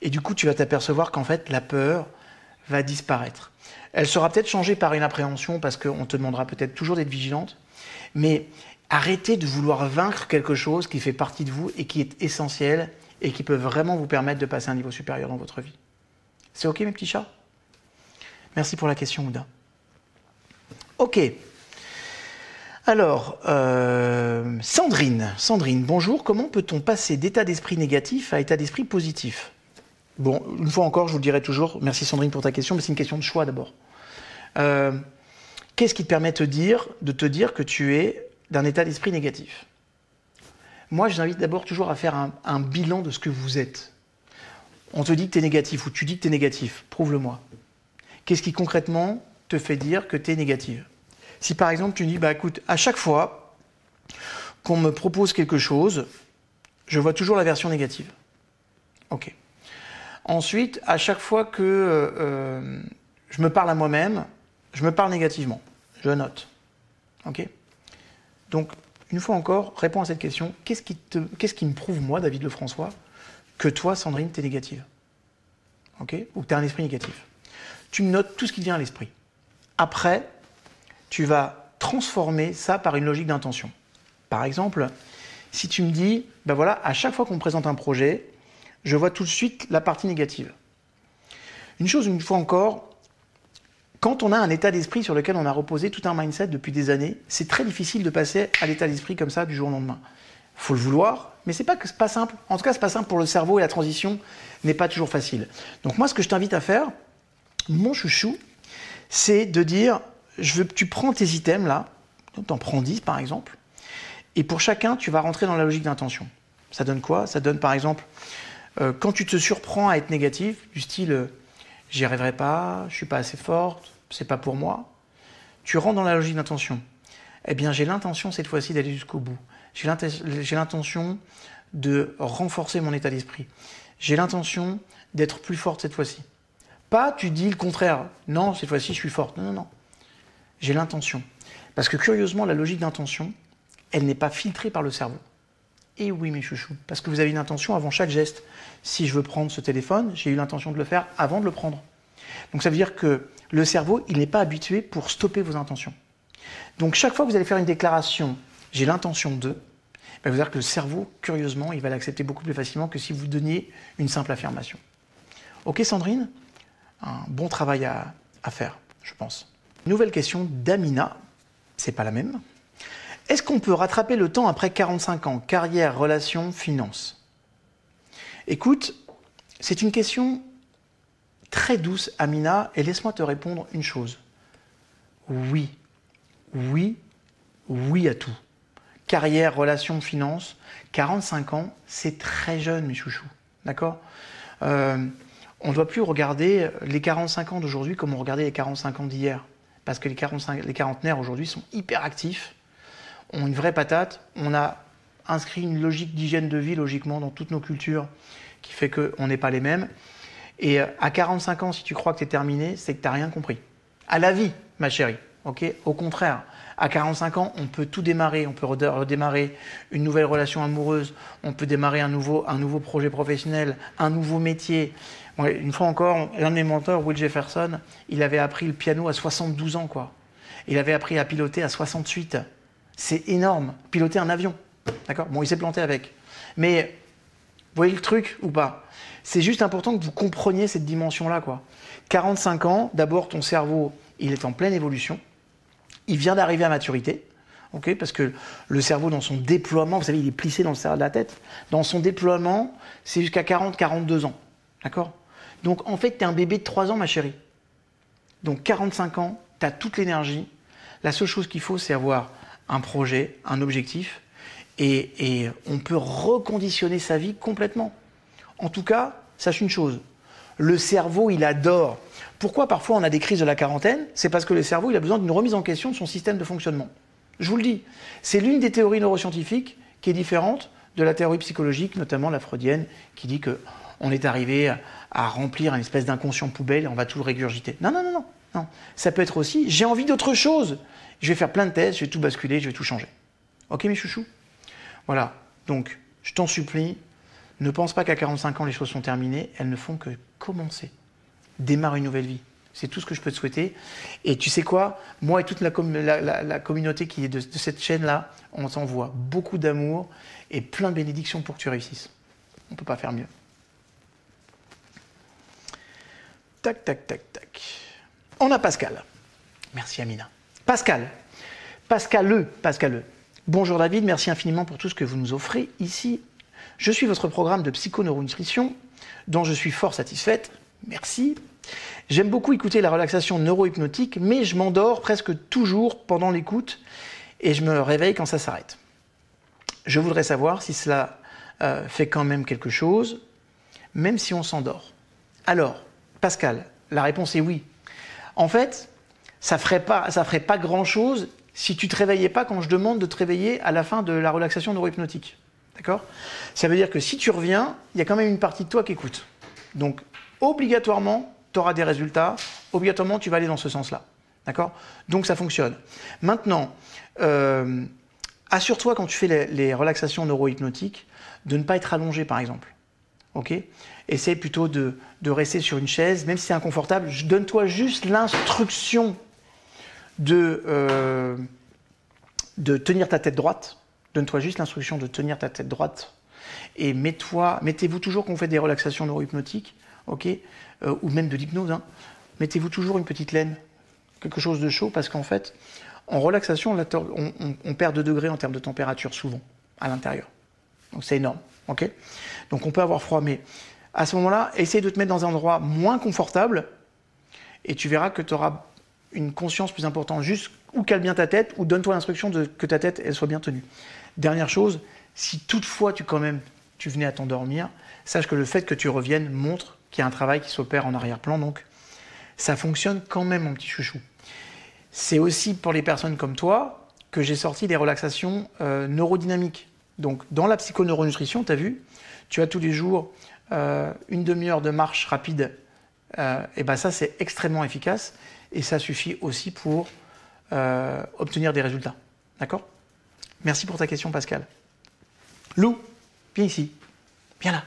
Et du coup, tu vas t'apercevoir qu'en fait, la peur va disparaître. Elle sera peut-être changée par une appréhension parce qu'on te demandera peut-être toujours d'être vigilante, mais arrêtez de vouloir vaincre quelque chose qui fait partie de vous et qui est essentiel et qui peut vraiment vous permettre de passer à un niveau supérieur dans votre vie. C'est ok mes petits chats? Merci pour la question, Ouda. Ok. Alors, Sandrine, bonjour. Comment peut-on passer d'état d'esprit négatif à état d'esprit positif? Bon, une fois encore, je vous le dirai toujours, merci Sandrine pour ta question, mais c'est une question de choix d'abord. Qu'est-ce qui te permet de te dire que tu es d'un état d'esprit négatif? Moi, je t'invite d'abord toujours à faire un bilan de ce que vous êtes. On te dit que tu es négatif ou tu dis que tu es négatif. Prouve-le-moi. Qu'est-ce qui concrètement te fait dire que tu es négative? Si par exemple tu dis, bah écoute, à chaque fois qu'on me propose quelque chose, je vois toujours la version négative. Ok. Ensuite, à chaque fois que je me parle à moi-même, je me parle négativement. Je note. Ok. Donc, une fois encore, réponds à cette question. Qu'est-ce qui me prouve, moi, David Lefrançois, que toi, Sandrine, tu es négative? Ok. Ou que tu as un esprit négatif. Tu me notes tout ce qui te vient à l'esprit. Après, tu vas transformer ça par une logique d'intention. Par exemple, si tu me dis, ben voilà, à chaque fois qu'on me présente un projet, je vois tout de suite la partie négative. Une chose, une fois encore, quand on a un état d'esprit sur lequel on a reposé tout un mindset depuis des années, c'est très difficile de passer à l'état d'esprit comme ça du jour au lendemain. Il faut le vouloir, mais c'est pas simple. En tout cas, c'est pas simple pour le cerveau et la transition n'est pas toujours facile. Donc moi, ce que je t'invite à faire, mon chouchou, c'est de dire, tu prends tes items là, tu en prends 10 par exemple, et pour chacun, tu vas rentrer dans la logique d'intention. Ça donne quoi? Ça donne par exemple, quand tu te surprends à être négatif, du style j'y arriverai pas, je suis pas assez forte, c'est pas pour moi, tu rentres dans la logique d'intention. Eh bien, j'ai l'intention cette fois-ci d'aller jusqu'au bout. J'ai l'intention de renforcer mon état d'esprit. J'ai l'intention d'être plus forte cette fois-ci. Pas, tu dis le contraire. Non, cette fois-ci, je suis forte. Non, non, non. J'ai l'intention. Parce que curieusement, la logique d'intention, elle n'est pas filtrée par le cerveau. Et oui, mes chouchous, parce que vous avez une intention avant chaque geste. Si je veux prendre ce téléphone, j'ai eu l'intention de le faire avant de le prendre. Donc ça veut dire que le cerveau, il n'est pas habitué pour stopper vos intentions. Donc chaque fois que vous allez faire une déclaration, j'ai l'intention de, ben vous dire que le cerveau, curieusement, il va l'accepter beaucoup plus facilement que si vous donniez une simple affirmation. Ok Sandrine? Un bon travail à faire, je pense. Nouvelle question d'Amina, c'est pas la même. Est-ce qu'on peut rattraper le temps après 45 ans? Carrière, relations, finances. Écoute, c'est une question très douce, Amina, et laisse-moi te répondre une chose. Oui, oui, oui à tout. Carrière, relations, finances, 45 ans, c'est très jeune, mes chouchous. D'accord? On ne doit plus regarder les 45 ans d'aujourd'hui comme on regardait les 45 ans d'hier. Parce que les quarantenaires aujourd'hui sont hyper actifs, ont une vraie patate. On a inscrit une logique d'hygiène de vie, logiquement, dans toutes nos cultures, qui fait qu'on n'est pas les mêmes. Et à 45 ans, si tu crois que tu es terminé, c'est que tu n'as rien compris. À la vie, ma chérie. Okay, au contraire, à 45 ans, on peut tout démarrer. On peut redémarrer une nouvelle relation amoureuse. On peut démarrer un nouveau projet professionnel, un nouveau métier. Ouais, une fois encore, l'un de mes mentors, Will Jefferson, il avait appris le piano à 72 ans, quoi. Il avait appris à piloter à 68. C'est énorme. Piloter un avion. D'accord? Bon, il s'est planté avec. Mais, vous voyez le truc ou pas? C'est juste important que vous compreniez cette dimension-là, quoi. 45 ans, d'abord, ton cerveau, il est en pleine évolution. Il vient d'arriver à maturité. Okay, parce que le cerveau, dans son déploiement, vous savez, il est plissé dans le cerveau de la tête. Dans son déploiement, c'est jusqu'à 40-42 ans. D'accord? Donc, en fait, tu es un bébé de 3 ans, ma chérie. Donc, 45 ans, tu as toute l'énergie. La seule chose qu'il faut, c'est avoir un projet, un objectif. Et on peut reconditionner sa vie complètement. En tout cas, sache une chose. Le cerveau, il adore. Pourquoi parfois on a des crises de la quarantaine? C'est parce que le cerveau, il a besoin d'une remise en question de son système de fonctionnement. Je vous le dis. C'est l'une des théories neuroscientifiques qui est différente de la théorie psychologique, notamment la freudienne, qui dit qu'on est arrivé à remplir une espèce d'inconscient poubelle et on va tout le régurgiter. Non, non, non, non, non. Ça peut être aussi, j'ai envie d'autre chose. Je vais faire plein de tests, je vais tout basculer, je vais tout changer. Ok, mes chouchous? Voilà. Donc, je t'en supplie, ne pense pas qu'à 45 ans, les choses sont terminées. Elles ne font que commencer. Démarre une nouvelle vie. C'est tout ce que je peux te souhaiter. Et tu sais quoi? Moi et toute la communauté qui est de cette chaîne-là, on t'envoie beaucoup d'amour et plein de bénédictions pour que tu réussisses. On ne peut pas faire mieux. Tac, tac, tac, tac. On a Pascal. Merci Amina. Pascal. Pascal. Bonjour David, merci infiniment pour tout ce que vous nous offrez ici. Je suis votre programme de psychoneuronutrition dont je suis fort satisfaite. Merci. J'aime beaucoup écouter la relaxation neurohypnotique, mais je m'endors presque toujours pendant l'écoute et je me réveille quand ça s'arrête. Je voudrais savoir si cela fait quand même quelque chose, même si on s'endort. Alors, Pascal, la réponse est oui. En fait, ça ferait pas grand-chose si tu te réveillais pas quand je demande de te réveiller à la fin de la relaxation neurohypnotique. D'accord ? Ça veut dire que si tu reviens, il y a quand même une partie de toi qui écoute. Donc, obligatoirement, tu auras des résultats. Obligatoirement, tu vas aller dans ce sens-là. D'accord ? Donc, ça fonctionne. Maintenant, assure-toi quand tu fais les relaxations neurohypnotiques de ne pas être allongé, par exemple. Ok ? Essaye plutôt de rester sur une chaise, même si c'est inconfortable. Donne-toi juste l'instruction de tenir ta tête droite. Donne-toi juste l'instruction de tenir ta tête droite. Et mettez-vous toujours, quand vous faites des relaxations neurohypnotiques, ok, ou même de l'hypnose, hein, mettez-vous toujours une petite laine, quelque chose de chaud, parce qu'en fait, en relaxation, on perd 2 degrés en termes de température, souvent, à l'intérieur. Donc c'est énorme, ok ? Donc on peut avoir froid, mais à ce moment-là, essaye de te mettre dans un endroit moins confortable, et tu verras que tu auras une conscience plus importante. Juste ou cale bien ta tête, ou donne-toi l'instruction que ta tête elle soit bien tenue. Dernière chose, si toutefois tu venais à t'endormir, sache que le fait que tu reviennes montre qu'il y a un travail qui s'opère en arrière-plan, donc ça fonctionne quand même, mon petit chouchou. C'est aussi pour les personnes comme toi que j'ai sorti les relaxations neurodynamiques. Donc dans la psychoneuronutrition, tu as vu, tu as tous les jours une demi-heure de marche rapide, et ben ça c'est extrêmement efficace et ça suffit aussi pour obtenir des résultats. D'accord ? Merci pour ta question, Pascal. Lou, viens ici. Viens là.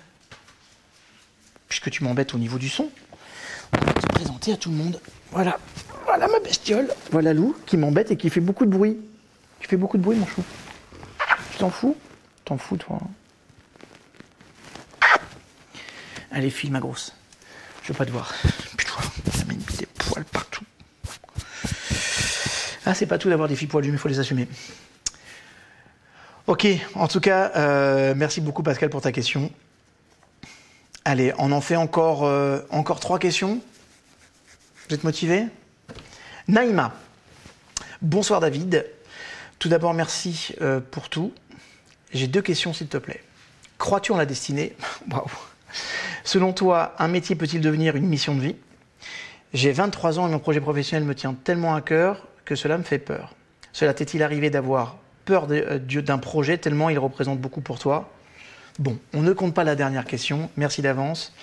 Puisque tu m'embêtes au niveau du son, on va te présenter à tout le monde. Voilà. Voilà ma bestiole. Voilà Lou, qui m'embête et qui fait beaucoup de bruit. Tu fais beaucoup de bruit, mon chou. Tu t'en fous ? T'en fous, toi. Allez, file, ma grosse. Je veux pas te voir. Putain, ça m'a mis des poils partout. Ah, c'est pas tout d'avoir des filles poilues, mais il faut les assumer. Ok, en tout cas, merci beaucoup Pascal pour ta question. Allez, on en fait encore 3 questions. Vous êtes motivés ? Naïma. Bonsoir David. Tout d'abord, merci pour tout. J'ai 2 questions s'il te plaît. Crois-tu en la destinée ? Waouh. Selon toi, un métier peut-il devenir une mission de vie ? J'ai 23 ans et mon projet professionnel me tient tellement à cœur que cela me fait peur. Cela t'est-il arrivé d'avoir peur d'un projet tellement il représente beaucoup pour toi ? Bon, on ne compte pas la dernière question. Merci d'avance.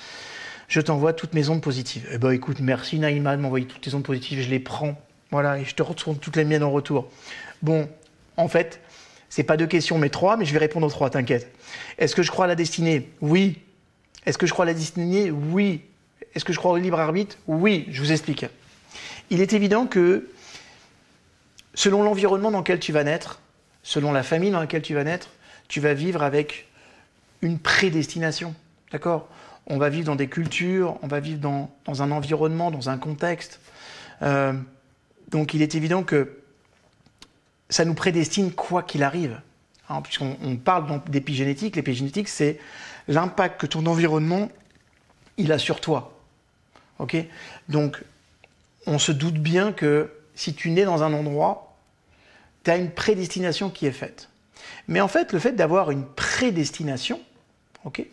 Je t'envoie toutes mes ondes positives. Eh ben écoute, merci Naïma de m'envoyer toutes tes ondes positives. Je les prends. Voilà, et je te retourne toutes les miennes en retour. Bon, en fait, c'est pas 2 questions mais 3, mais je vais répondre aux 3, t'inquiète. Est-ce que je crois à la destinée ? Oui. Est-ce que je crois à la destinée ? Oui. Est-ce que je crois au libre arbitre ? Oui. Je vous explique. Il est évident que selon l'environnement dans lequel tu vas naître, selon la famille dans laquelle tu vas naître, tu vas vivre avec une prédestination. D'accord ? On va vivre dans des cultures, on va vivre dans un environnement, dans un contexte. Donc il est évident que ça nous prédestine quoi qu'il arrive. Hein, puisqu'on parle donc d'épigénétique. L'épigénétique, c'est l'impact que ton environnement il a sur toi. Ok ? Donc, on se doute bien que si tu nais dans un endroit, tu as une prédestination qui est faite. Mais en fait, le fait d'avoir une prédestination, ok ?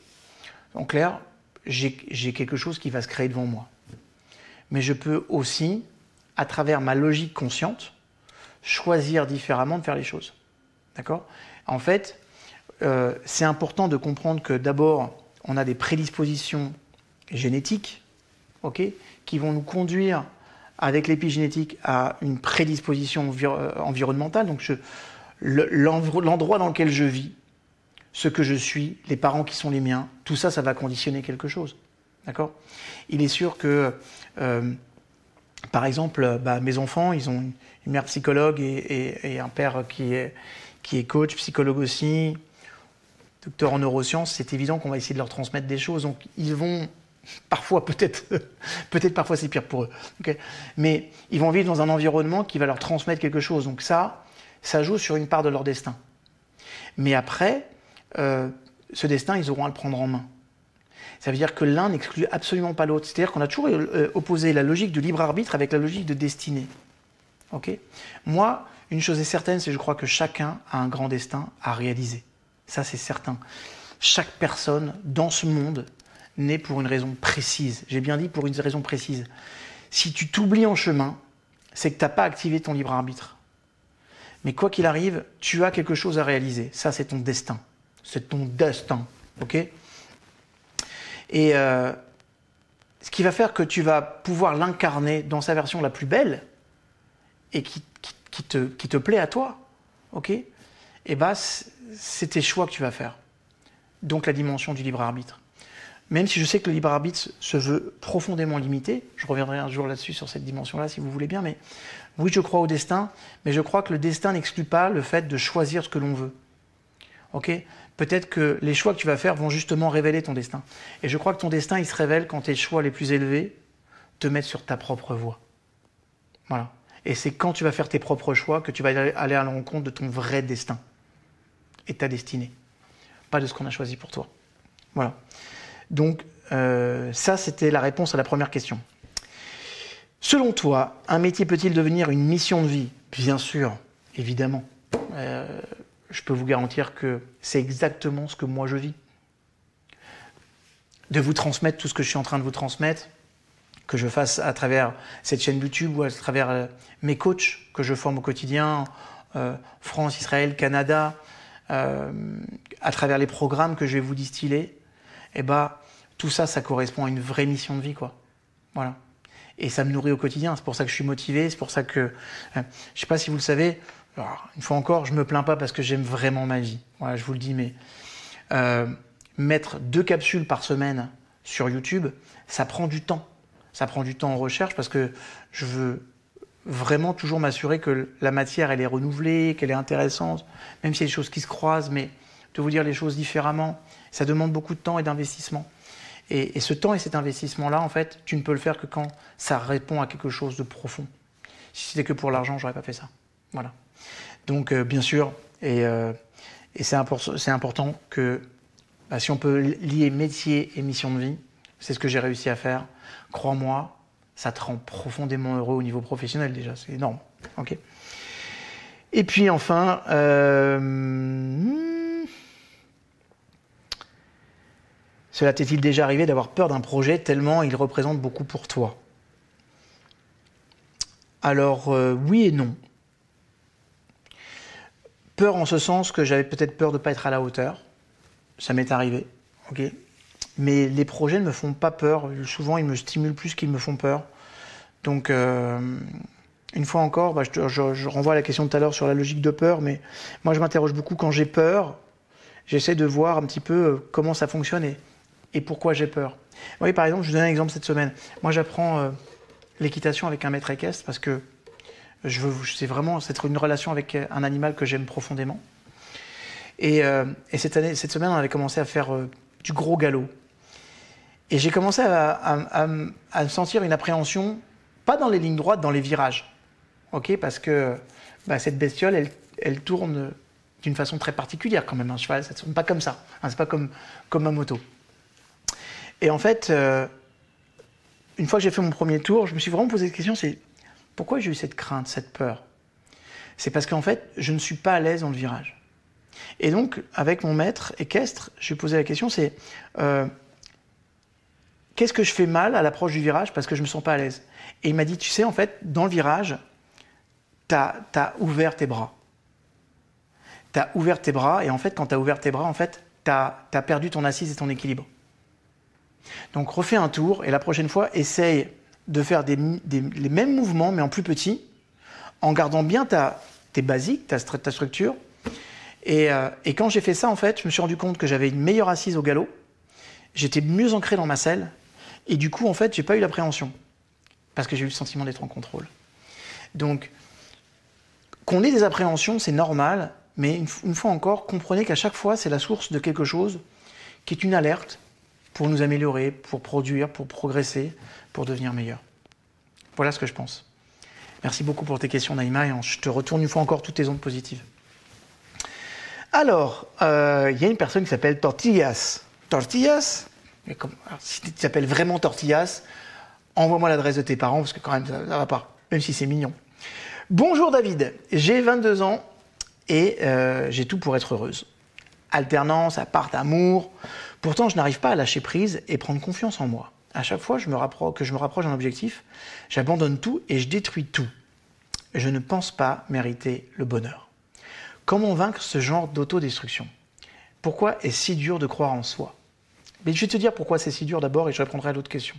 En clair, j'ai quelque chose qui va se créer devant moi. Mais je peux aussi, à travers ma logique consciente, choisir différemment de faire les choses. D'accord ? En fait, c'est important de comprendre que d'abord, on a des prédispositions génétiques, ok, qui vont nous conduire avec l'épigénétique à une prédisposition environnementale. Donc l'endroit dans lequel je vis, ce que je suis, les parents qui sont les miens, tout ça, ça va conditionner quelque chose. D'accord ? Il est sûr que, par exemple, mes enfants, ils ont une mère psychologue et un père qui est coach, psychologue aussi, docteur en neurosciences. C'est évident qu'on va essayer de leur transmettre des choses. Donc, ils vont Parfois, peut-être parfois c'est pire pour eux. Okay, mais ils vont vivre dans un environnement qui va leur transmettre quelque chose. Donc ça joue sur une part de leur destin. Mais après, ce destin, ils auront à le prendre en main. Ça veut dire que l'un n'exclut absolument pas l'autre. C'est-à-dire qu'on a toujours opposé la logique de libre arbitre avec la logique de destinée. Okay, moi, une chose est certaine, c'est que je crois que chacun a un grand destin à réaliser. Ça, c'est certain. Chaque personne dans ce monde naît pour une raison précise. J'ai bien dit pour une raison précise. Si tu t'oublies en chemin, c'est que tu n'as pas activé ton libre arbitre. Mais quoi qu'il arrive, tu as quelque chose à réaliser. Ça, c'est ton destin. C'est ton destin. Ok ? Et ce qui va faire que tu vas pouvoir l'incarner dans sa version la plus belle et qui te plaît à toi, ok ? Et bah, c'est tes choix que tu vas faire. Donc la dimension du libre arbitre. Même si je sais que le libre arbitre se veut profondément limité, je reviendrai un jour là-dessus sur cette dimension-là si vous voulez bien, mais oui, je crois au destin, mais je crois que le destin n'exclut pas le fait de choisir ce que l'on veut. Ok ? Peut-être que les choix que tu vas faire vont justement révéler ton destin. Et je crois que ton destin, il se révèle quand tes choix les plus élevés te mettent sur ta propre voie. Voilà. Et c'est quand tu vas faire tes propres choix que tu vas aller à l'encontre de ton vrai destin et de ta destinée. Pas de ce qu'on a choisi pour toi. Voilà. Donc, ça, c'était la réponse à la première question. Selon toi, un métier peut-il devenir une mission de vie ? Bien sûr, évidemment. Je peux vous garantir que c'est exactement ce que moi je vis. De vous transmettre tout ce que je suis en train de vous transmettre, que je fasse à travers cette chaîne YouTube ou à travers mes coachs que je forme au quotidien, France, Israël, Canada, à travers les programmes que je vais vous distiller, et bah, tout ça, ça correspond à une vraie mission de vie, quoi. Voilà. Et ça me nourrit au quotidien, c'est pour ça que je suis motivé, c'est pour ça que, je sais pas si vous le savez, alors, une fois encore, je me plains pas parce que j'aime vraiment ma vie. Voilà, je vous le dis, mais mettre 2 capsules par semaine sur YouTube, ça prend du temps. Ça prend du temps en recherche parce que je veux vraiment toujours m'assurer que la matière, elle est renouvelée, qu'elle est intéressante, même s'il y a des choses qui se croisent, mais de vous dire les choses différemment, ça demande beaucoup de temps et d'investissement. Et ce temps et cet investissement-là, en fait, tu ne peux le faire que quand ça répond à quelque chose de profond. Si c'était que pour l'argent, j'aurais pas fait ça. Voilà. Donc, bien sûr, et c'est important que si on peut lier métier et mission de vie, c'est ce que j'ai réussi à faire. Crois-moi, ça te rend profondément heureux au niveau professionnel déjà, c'est énorme. Okay. Et puis enfin, cela t'est-il déjà arrivé d'avoir peur d'un projet tellement il représente beaucoup pour toi ? Alors, oui et non. Peur en ce sens que j'avais peut-être peur de ne pas être à la hauteur. Ça m'est arrivé. Okay. Mais les projets ne me font pas peur. Souvent, ils me stimulent plus qu'ils me font peur. Donc, une fois encore, je renvoie à la question de tout à l'heure sur la logique de peur. Mais moi, je m'interroge beaucoup quand j'ai peur. J'essaie de voir un petit peu comment ça fonctionne et pourquoi j'ai peur. Oui, par exemple, je vous donne un exemple cette semaine. Moi, j'apprends l'équitation avec un maître équestre parce que c'est une relation avec un animal que j'aime profondément. Et cette semaine, on avait commencé à faire du gros galop. Et j'ai commencé à sentir une appréhension, pas dans les lignes droites, dans les virages. Okay, parce que cette bestiole, elle tourne d'une façon très particulière quand même. Un cheval, ça ne tourne pas comme ça. C'est pas comme ma moto. Et en fait, une fois que j'ai fait mon premier tour, je me suis vraiment posé cette question, c'est pourquoi j'ai eu cette crainte, cette peur ? C'est parce qu'en fait, je ne suis pas à l'aise dans le virage. Et donc, avec mon maître équestre, je lui ai posé la question, c'est qu'est-ce que je fais mal à l'approche du virage parce que je ne me sens pas à l'aise ? Et il m'a dit, tu sais, en fait, dans le virage, t'as ouvert tes bras. T'as ouvert tes bras, et en fait, quand t'as ouvert tes bras, en fait, t'as perdu ton assise et ton équilibre. Donc, refais un tour, et la prochaine fois, essaye de faire les mêmes mouvements, mais en plus petit, en gardant bien tes basiques, ta structure. Et quand j'ai fait ça, en fait, je me suis rendu compte que j'avais une meilleure assise au galop, j'étais mieux ancré dans ma selle, et du coup, en fait, j'ai pas eu l'appréhension, parce que j'ai eu le sentiment d'être en contrôle. Donc, qu'on ait des appréhensions, c'est normal, mais une fois encore, comprenez qu'à chaque fois, c'est la source de quelque chose qui est une alerte pour nous améliorer, pour produire, pour progresser, pour devenir meilleur. Voilà ce que je pense. Merci beaucoup pour tes questions, Naïma, et je te retourne une fois encore toutes tes ondes positives. Alors, il y a une personne qui s'appelle Tortillas. Tortillas? Alors, si tu t'appelles vraiment Tortillas, envoie-moi l'adresse de tes parents, parce que quand même, ça va pas, même si c'est mignon. Bonjour David, j'ai 22 ans et j'ai tout pour être heureuse. Alternance, appart, amour. Pourtant, je n'arrive pas à lâcher prise et prendre confiance en moi. À chaque fois que je me rapproche d'un objectif, j'abandonne tout et je détruis tout. Je ne pense pas mériter le bonheur. Comment vaincre ce genre d'autodestruction? Pourquoi est-ce si dur de croire en soi? Mais je vais te dire pourquoi c'est si dur d'abord et je répondrai à l'autre question.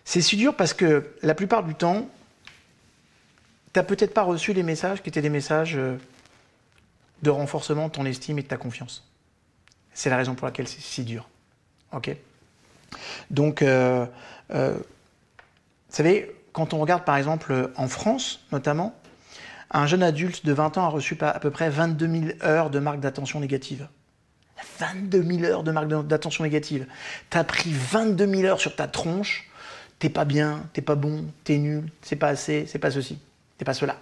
C'est si dur parce que la plupart du temps, tu n'as peut-être pas reçu les messages qui étaient des messages de renforcement de ton estime et de ta confiance. C'est la raison pour laquelle c'est si dur. Ok? Donc, vous savez, quand on regarde par exemple en France notamment, un jeune adulte de 20 ans a reçu à peu près 22 000 heures de marques d'attention négative. 22 000 heures de marques d'attention négative. Tu as pris 22 000 heures sur ta tronche, t'es pas bien, t'es pas bon, t'es nul, c'est pas assez, c'est pas ceci, c'est pas cela.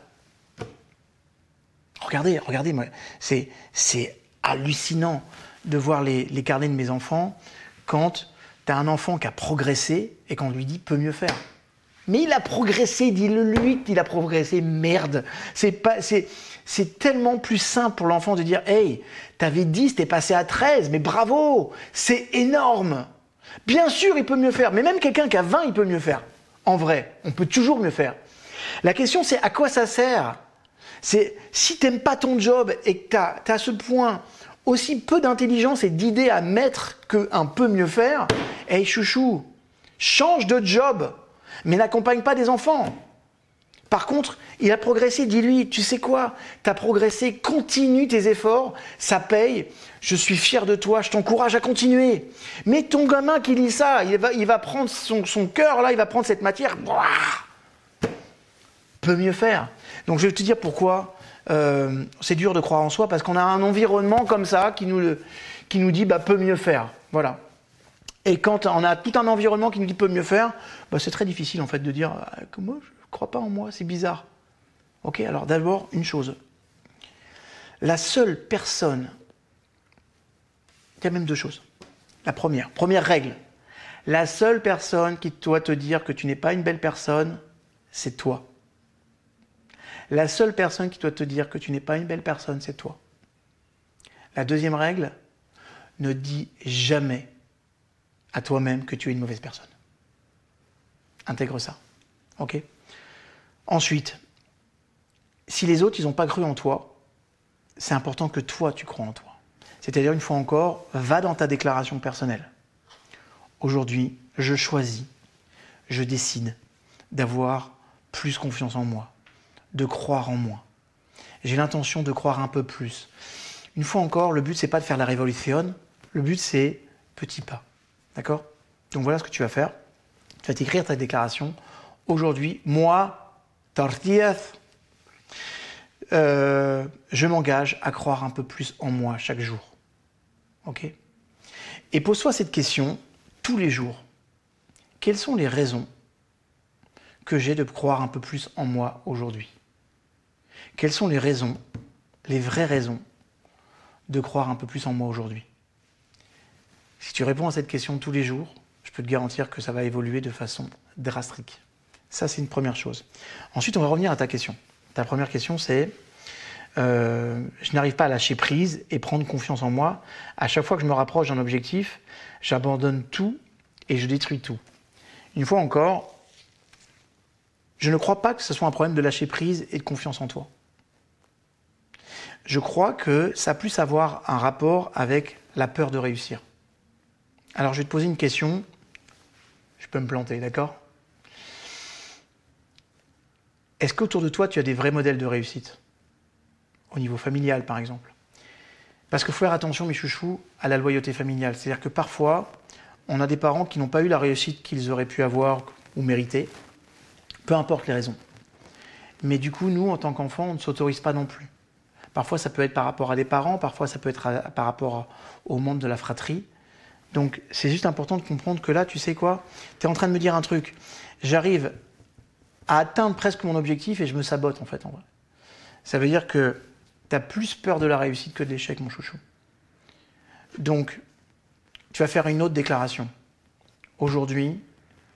Regardez, moi, c'est hallucinant de voir les carnets de mes enfants quand tu as un enfant qui a progressé et qu'on lui dit peut mieux faire. Mais il a progressé, dis-le lui qu'il a progressé, merde. C'est tellement plus simple pour l'enfant de dire hey, t'avais 10, t'es passé à 13, mais bravo, c'est énorme. Bien sûr, il peut mieux faire, mais même quelqu'un qui a 20, il peut mieux faire. En vrai, on peut toujours mieux faire. La question, c'est à quoi ça sert? C'est si t'aimes pas ton job et que t'as à ce point aussi peu d'intelligence et d'idées à mettre qu'un peu mieux faire, hey chouchou, change de job, mais n'accompagne pas des enfants. Par contre, il a progressé, dis-lui, tu sais quoi, tu as progressé, continue tes efforts, ça paye, je suis fier de toi, je t'encourage à continuer. Mais ton gamin qui lit ça, il va prendre son cœur, là, il va prendre cette matière, peut mieux faire. Donc je vais te dire pourquoi c'est dur de croire en soi, parce qu'on a un environnement comme ça qui nous dit peut mieux faire. Voilà. Et quand on a tout un environnement qui nous dit peut mieux faire, c'est très difficile en fait de dire que moi je ne crois pas en moi, c'est bizarre. Ok, alors d'abord une chose. La seule personne, il y a même deux choses. La première règle, la seule personne qui doit te dire que tu n'es pas une belle personne, c'est toi. La seule personne qui doit te dire que tu n'es pas une belle personne, c'est toi. La deuxième règle, ne dis jamais à toi-même que tu es une mauvaise personne. Intègre ça. Ok? Ensuite, si les autres, ils n'ont pas cru en toi, c'est important que toi, tu crois en toi. C'est-à-dire, une fois encore, va dans ta déclaration personnelle. Aujourd'hui, je choisis, je décide d'avoir plus confiance en moi, de croire en moi. J'ai l'intention de croire un peu plus. Une fois encore, le but, c'est pas de faire la révolution, le but, c'est petit pas. D'accord? Donc voilà ce que tu vas faire. Tu vas t'écrire ta déclaration. Aujourd'hui, moi, Tortillas, je m'engage à croire un peu plus en moi chaque jour. Ok? Et pose-toi cette question tous les jours. Quelles sont les raisons que j'ai de croire un peu plus en moi aujourd'hui? Quelles sont les raisons, les vraies raisons, de croire un peu plus en moi aujourd'hui? Si tu réponds à cette question tous les jours, je peux te garantir que ça va évoluer de façon drastique. Ça, c'est une première chose. Ensuite, on va revenir à ta question. Ta première question, c'est je n'arrive pas à lâcher prise et prendre confiance en moi. À chaque fois que je me rapproche d'un objectif, j'abandonne tout et je détruis tout. Une fois encore, je ne crois pas que ce soit un problème de lâcher prise et de confiance en toi. Je crois que ça a plus à avoir un rapport avec la peur de réussir. Alors, je vais te poser une question. Je peux me planter, d'accord? Est-ce qu'autour de toi, tu as des vrais modèles de réussite? Au niveau familial, par exemple. Parce qu'il faut faire attention, mes chouchous, à la loyauté familiale. C'est-à-dire que parfois, on a des parents qui n'ont pas eu la réussite qu'ils auraient pu avoir ou mériter. Peu importe les raisons. Mais du coup, nous, en tant qu'enfants, on ne s'autorise pas non plus. Parfois, ça peut être par rapport à des parents, parfois, ça peut être par rapport aux membres de la fratrie. Donc, c'est juste important de comprendre que là, tu sais quoi? Tu es en train de me dire un truc. J'arrive à atteindre presque mon objectif et je me sabote, en fait, en vrai. Ça veut dire que tu as plus peur de la réussite que de l'échec, mon chouchou. Donc, tu vas faire une autre déclaration. Aujourd'hui,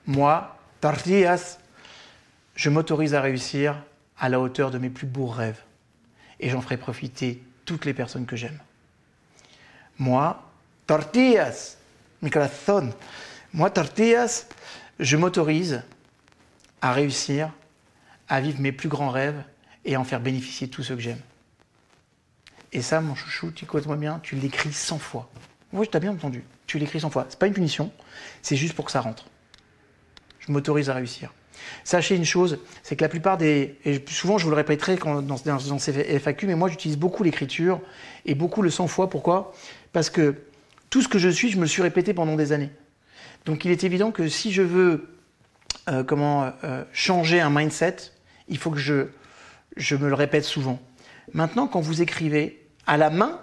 moi, Tortillas, je m'autorise à réussir à la hauteur de mes plus beaux rêves. Et j'en ferai profiter toutes les personnes que j'aime. Moi, Tortillas, mi corazón. Moi, Tortillas, je m'autorise à réussir à vivre mes plus grands rêves et à en faire bénéficier tous ceux que j'aime. Et ça, mon chouchou, tu écoutes-moi bien, tu l'écris 100 fois. Oui, je t'ai bien entendu. Tu l'écris 100 fois. C'est pas une punition, c'est juste pour que ça rentre. Je m'autorise à réussir. Sachez une chose, c'est que la plupart des... Et souvent, je vous le répéterai dans ces FAQ, mais moi, j'utilise beaucoup l'écriture et beaucoup le 100 fois. Pourquoi? Parce que tout ce que je suis, je me le suis répété pendant des années. Donc, il est évident que si je veux changer un mindset, il faut que je me le répète souvent. Maintenant, quand vous écrivez à la main,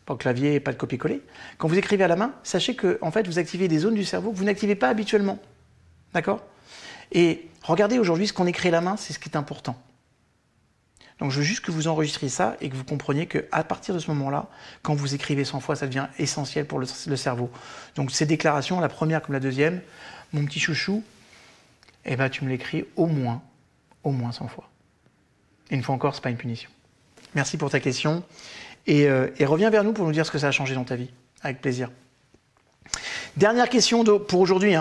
pas au clavier, pas de copier-coller, quand vous écrivez à la main, sachez que en fait, vous activez des zones du cerveau que vous n'activez pas habituellement. D'accord? Et regardez aujourd'hui, ce qu'on écrit à la main, c'est ce qui est important. Donc je veux juste que vous enregistriez ça et que vous compreniez qu'à partir de ce moment-là, quand vous écrivez 100 fois, ça devient essentiel pour le cerveau. Donc ces déclarations, la première comme la deuxième, mon petit chouchou, eh ben, tu me l'écris au moins 100 fois. Et une fois encore, ce n'est pas une punition. Merci pour ta question. Et reviens vers nous pour nous dire ce que ça a changé dans ta vie. Avec plaisir. Dernière question pour aujourd'hui.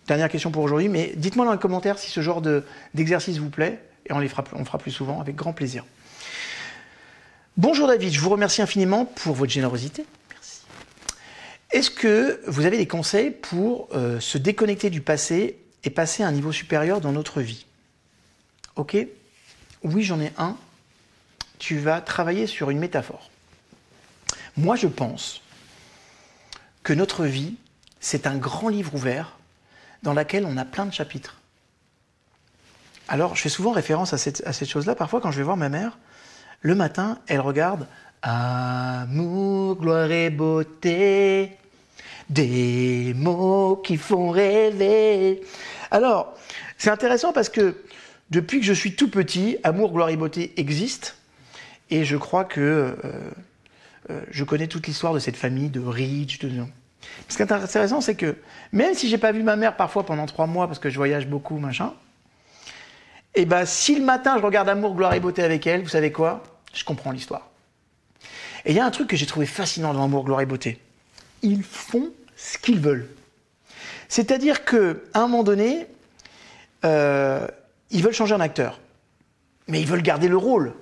Dernière question pour aujourd'hui, mais dites-moi dans les commentaires si ce genre d'exercice vous plaît, et on fera plus souvent, avec grand plaisir. Bonjour David, je vous remercie infiniment pour votre générosité. Merci. Est-ce que vous avez des conseils pour se déconnecter du passé et passer à un niveau supérieur dans notre vie? Ok? Oui, j'en ai un. Tu vas travailler sur une métaphore. Moi, je pense que notre vie, c'est un grand livre ouvert dans lequel on a plein de chapitres. Alors, je fais souvent référence à cette chose-là. Parfois, quand je vais voir ma mère, le matin, elle regarde « Amour, gloire et beauté, des mots qui font rêver ». Alors, c'est intéressant parce que depuis que je suis tout petit, Amour, gloire et beauté existe. Et je crois que je connais toute l'histoire de cette famille, de Ridge, Ce qui est intéressant, c'est que même si j'ai pas vu ma mère parfois pendant 3 mois parce que je voyage beaucoup, machin, et ben si le matin je regarde Amour, gloire et beauté avec elle, vous savez quoi? Je comprends l'histoire. Et il y a un truc que j'ai trouvé fascinant dans Amour, gloire et beauté. Ils font ce qu'ils veulent. C'est-à-dire qu'à un moment donné, ils veulent changer un acteur. Mais ils veulent garder le rôle.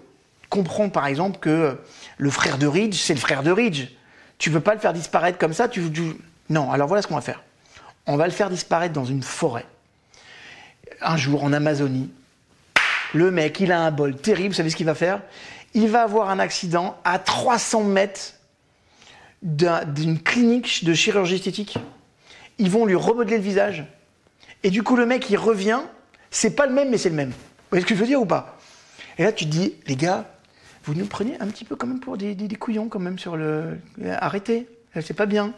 Comprends par exemple que le frère de Ridge, c'est le frère de Ridge. Tu ne veux pas le faire disparaître comme ça. Non, alors voilà ce qu'on va faire. On va le faire disparaître dans une forêt. Un jour, en Amazonie, le mec, il a un bol terrible. Vous savez ce qu'il va faire? Il va avoir un accident à 300 mètres d'une clinique de chirurgie esthétique. Ils vont lui remodeler le visage. Et du coup, le mec, il revient. C'est pas le même, mais c'est le même. Vous voyez ce que je veux dire ou pas? Et là, tu te dis, les gars, vous nous prenez un petit peu quand même pour des couillons quand même sur le... Arrêtez, c'est pas bien.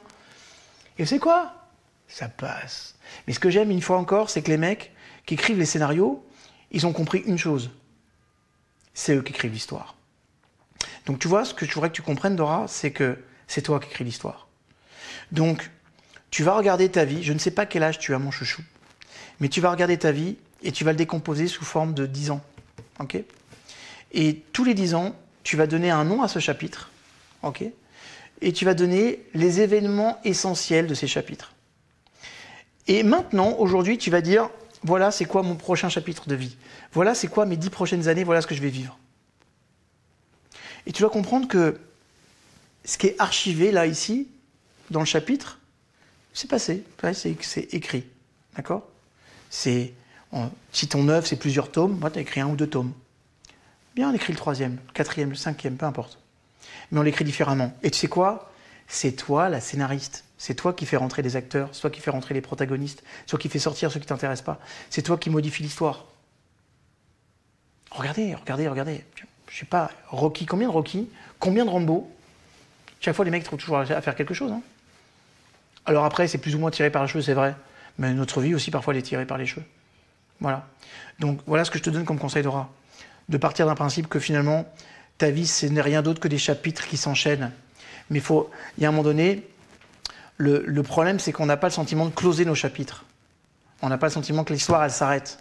Et c'est quoi? Ça passe. Mais ce que j'aime une fois encore, c'est que les mecs qui écrivent les scénarios, ils ont compris une chose. C'est eux qui écrivent l'histoire. Donc tu vois, ce que je voudrais que tu comprennes, Dora, c'est que c'est toi qui écris l'histoire. Donc, tu vas regarder ta vie, je ne sais pas quel âge tu as, mon chouchou, mais tu vas regarder ta vie et tu vas le décomposer sous forme de 10 ans. Ok? Et tous les 10 ans, tu vas donner un nom à ce chapitre, ok? Et tu vas donner les événements essentiels de ces chapitres. Et maintenant, aujourd'hui, tu vas dire, voilà, c'est quoi mon prochain chapitre de vie? Voilà, c'est quoi mes 10 prochaines années? Voilà ce que je vais vivre. Et tu dois comprendre que ce qui est archivé, là, ici, dans le chapitre, c'est passé, c'est écrit, d'accord? Si ton œuvre, c'est plusieurs tomes, moi, tu as écrit 1 ou 2 tomes. Bien, on écrit le 3e, le 4e, le 5e, peu importe. Mais on l'écrit différemment. Et tu sais quoi? C'est toi la scénariste. C'est toi qui fais rentrer les acteurs, c'est toi qui fais rentrer les protagonistes, c'est toi qui fais sortir ceux qui ne t'intéressent pas. C'est toi qui modifie l'histoire. Regardez. Je sais pas, Rocky, combien de Rocky? Combien de Rambo? Chaque fois, les mecs trouvent toujours à faire quelque chose. Alors après, c'est plus ou moins tiré par les cheveux, c'est vrai. Mais notre vie aussi, parfois, elle est tirée par les cheveux. Voilà. Donc, voilà ce que je te donne comme conseil, Dora. De partir d'un principe que finalement, ta vie, ce n'est rien d'autre que des chapitres qui s'enchaînent. Mais il y a un moment donné, le problème, c'est qu'on n'a pas le sentiment de closer nos chapitres. On n'a pas le sentiment que l'histoire, elle s'arrête.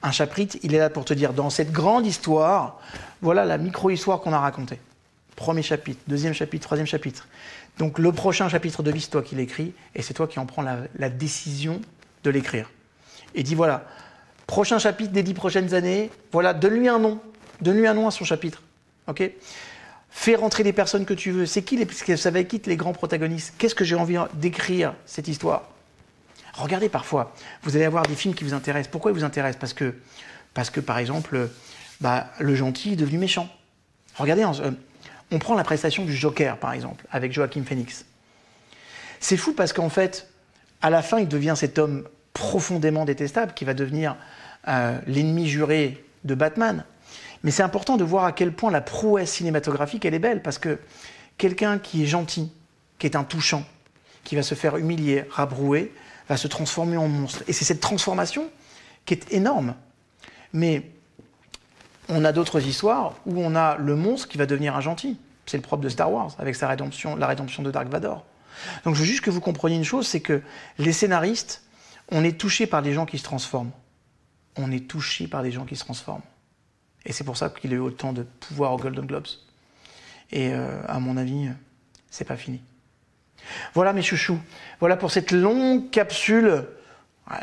Un chapitre, il est là pour te dire, dans cette grande histoire, voilà la micro-histoire qu'on a racontée. Premier chapitre, deuxième chapitre, troisième chapitre. Donc le prochain chapitre de vie, c'est toi qui l'écris, et c'est toi qui en prends la décision de l'écrire. Et dis voilà, prochain chapitre des 10 prochaines années, voilà, donne-lui un nom. Donne-lui un nom à son chapitre. Ok ? Fais rentrer les personnes que tu veux. C'est qui ça va être les grands protagonistes ? Qu'est-ce que j'ai envie d'écrire, cette histoire ? Regardez parfois, vous allez avoir des films qui vous intéressent. Pourquoi ils vous intéressent ? Parce que par exemple, le gentil est devenu méchant. Regardez, on prend la prestation du Joker, par exemple, avec Joaquin Phoenix. C'est fou parce qu'en fait, à la fin, il devient cet homme profondément détestable qui va devenir l'ennemi juré de Batman. Mais c'est important de voir à quel point la prouesse cinématographique, elle est belle, parce que quelqu'un qui est gentil, qui est un touchant, qui va se faire humilier, rabrouer, va se transformer en monstre. Et c'est cette transformation qui est énorme. Mais on a d'autres histoires où on a le monstre qui va devenir un gentil. C'est le propre de Star Wars, avec la rédemption de Dark Vador. Donc je veux juste que vous compreniez une chose, c'est que les scénaristes, on est touchés par des gens qui se transforment. On est touchés par des gens qui se transforment. Et c'est pour ça qu'il a eu autant de pouvoir aux Golden Globes. Et à mon avis, c'est pas fini. Voilà mes chouchous. Voilà pour cette longue capsule.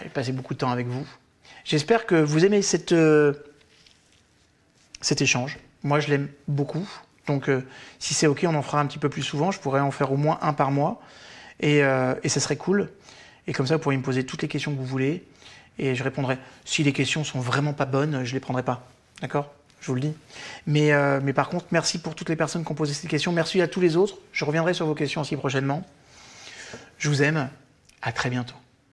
J'ai passé beaucoup de temps avec vous. J'espère que vous aimez cet échange. Moi, je l'aime beaucoup. Donc, si c'est OK, on en fera un petit peu plus souvent. Je pourrais en faire au moins un par mois. Et ça serait cool. Et comme ça, vous pourrez me poser toutes les questions que vous voulez. Et je répondrai. Si les questions sont vraiment pas bonnes, je les prendrai pas. D'accord ? Je vous le dis. Mais par contre, merci pour toutes les personnes qui ont posé ces questions. Merci à tous les autres. Je reviendrai sur vos questions aussi prochainement. Je vous aime. À très bientôt.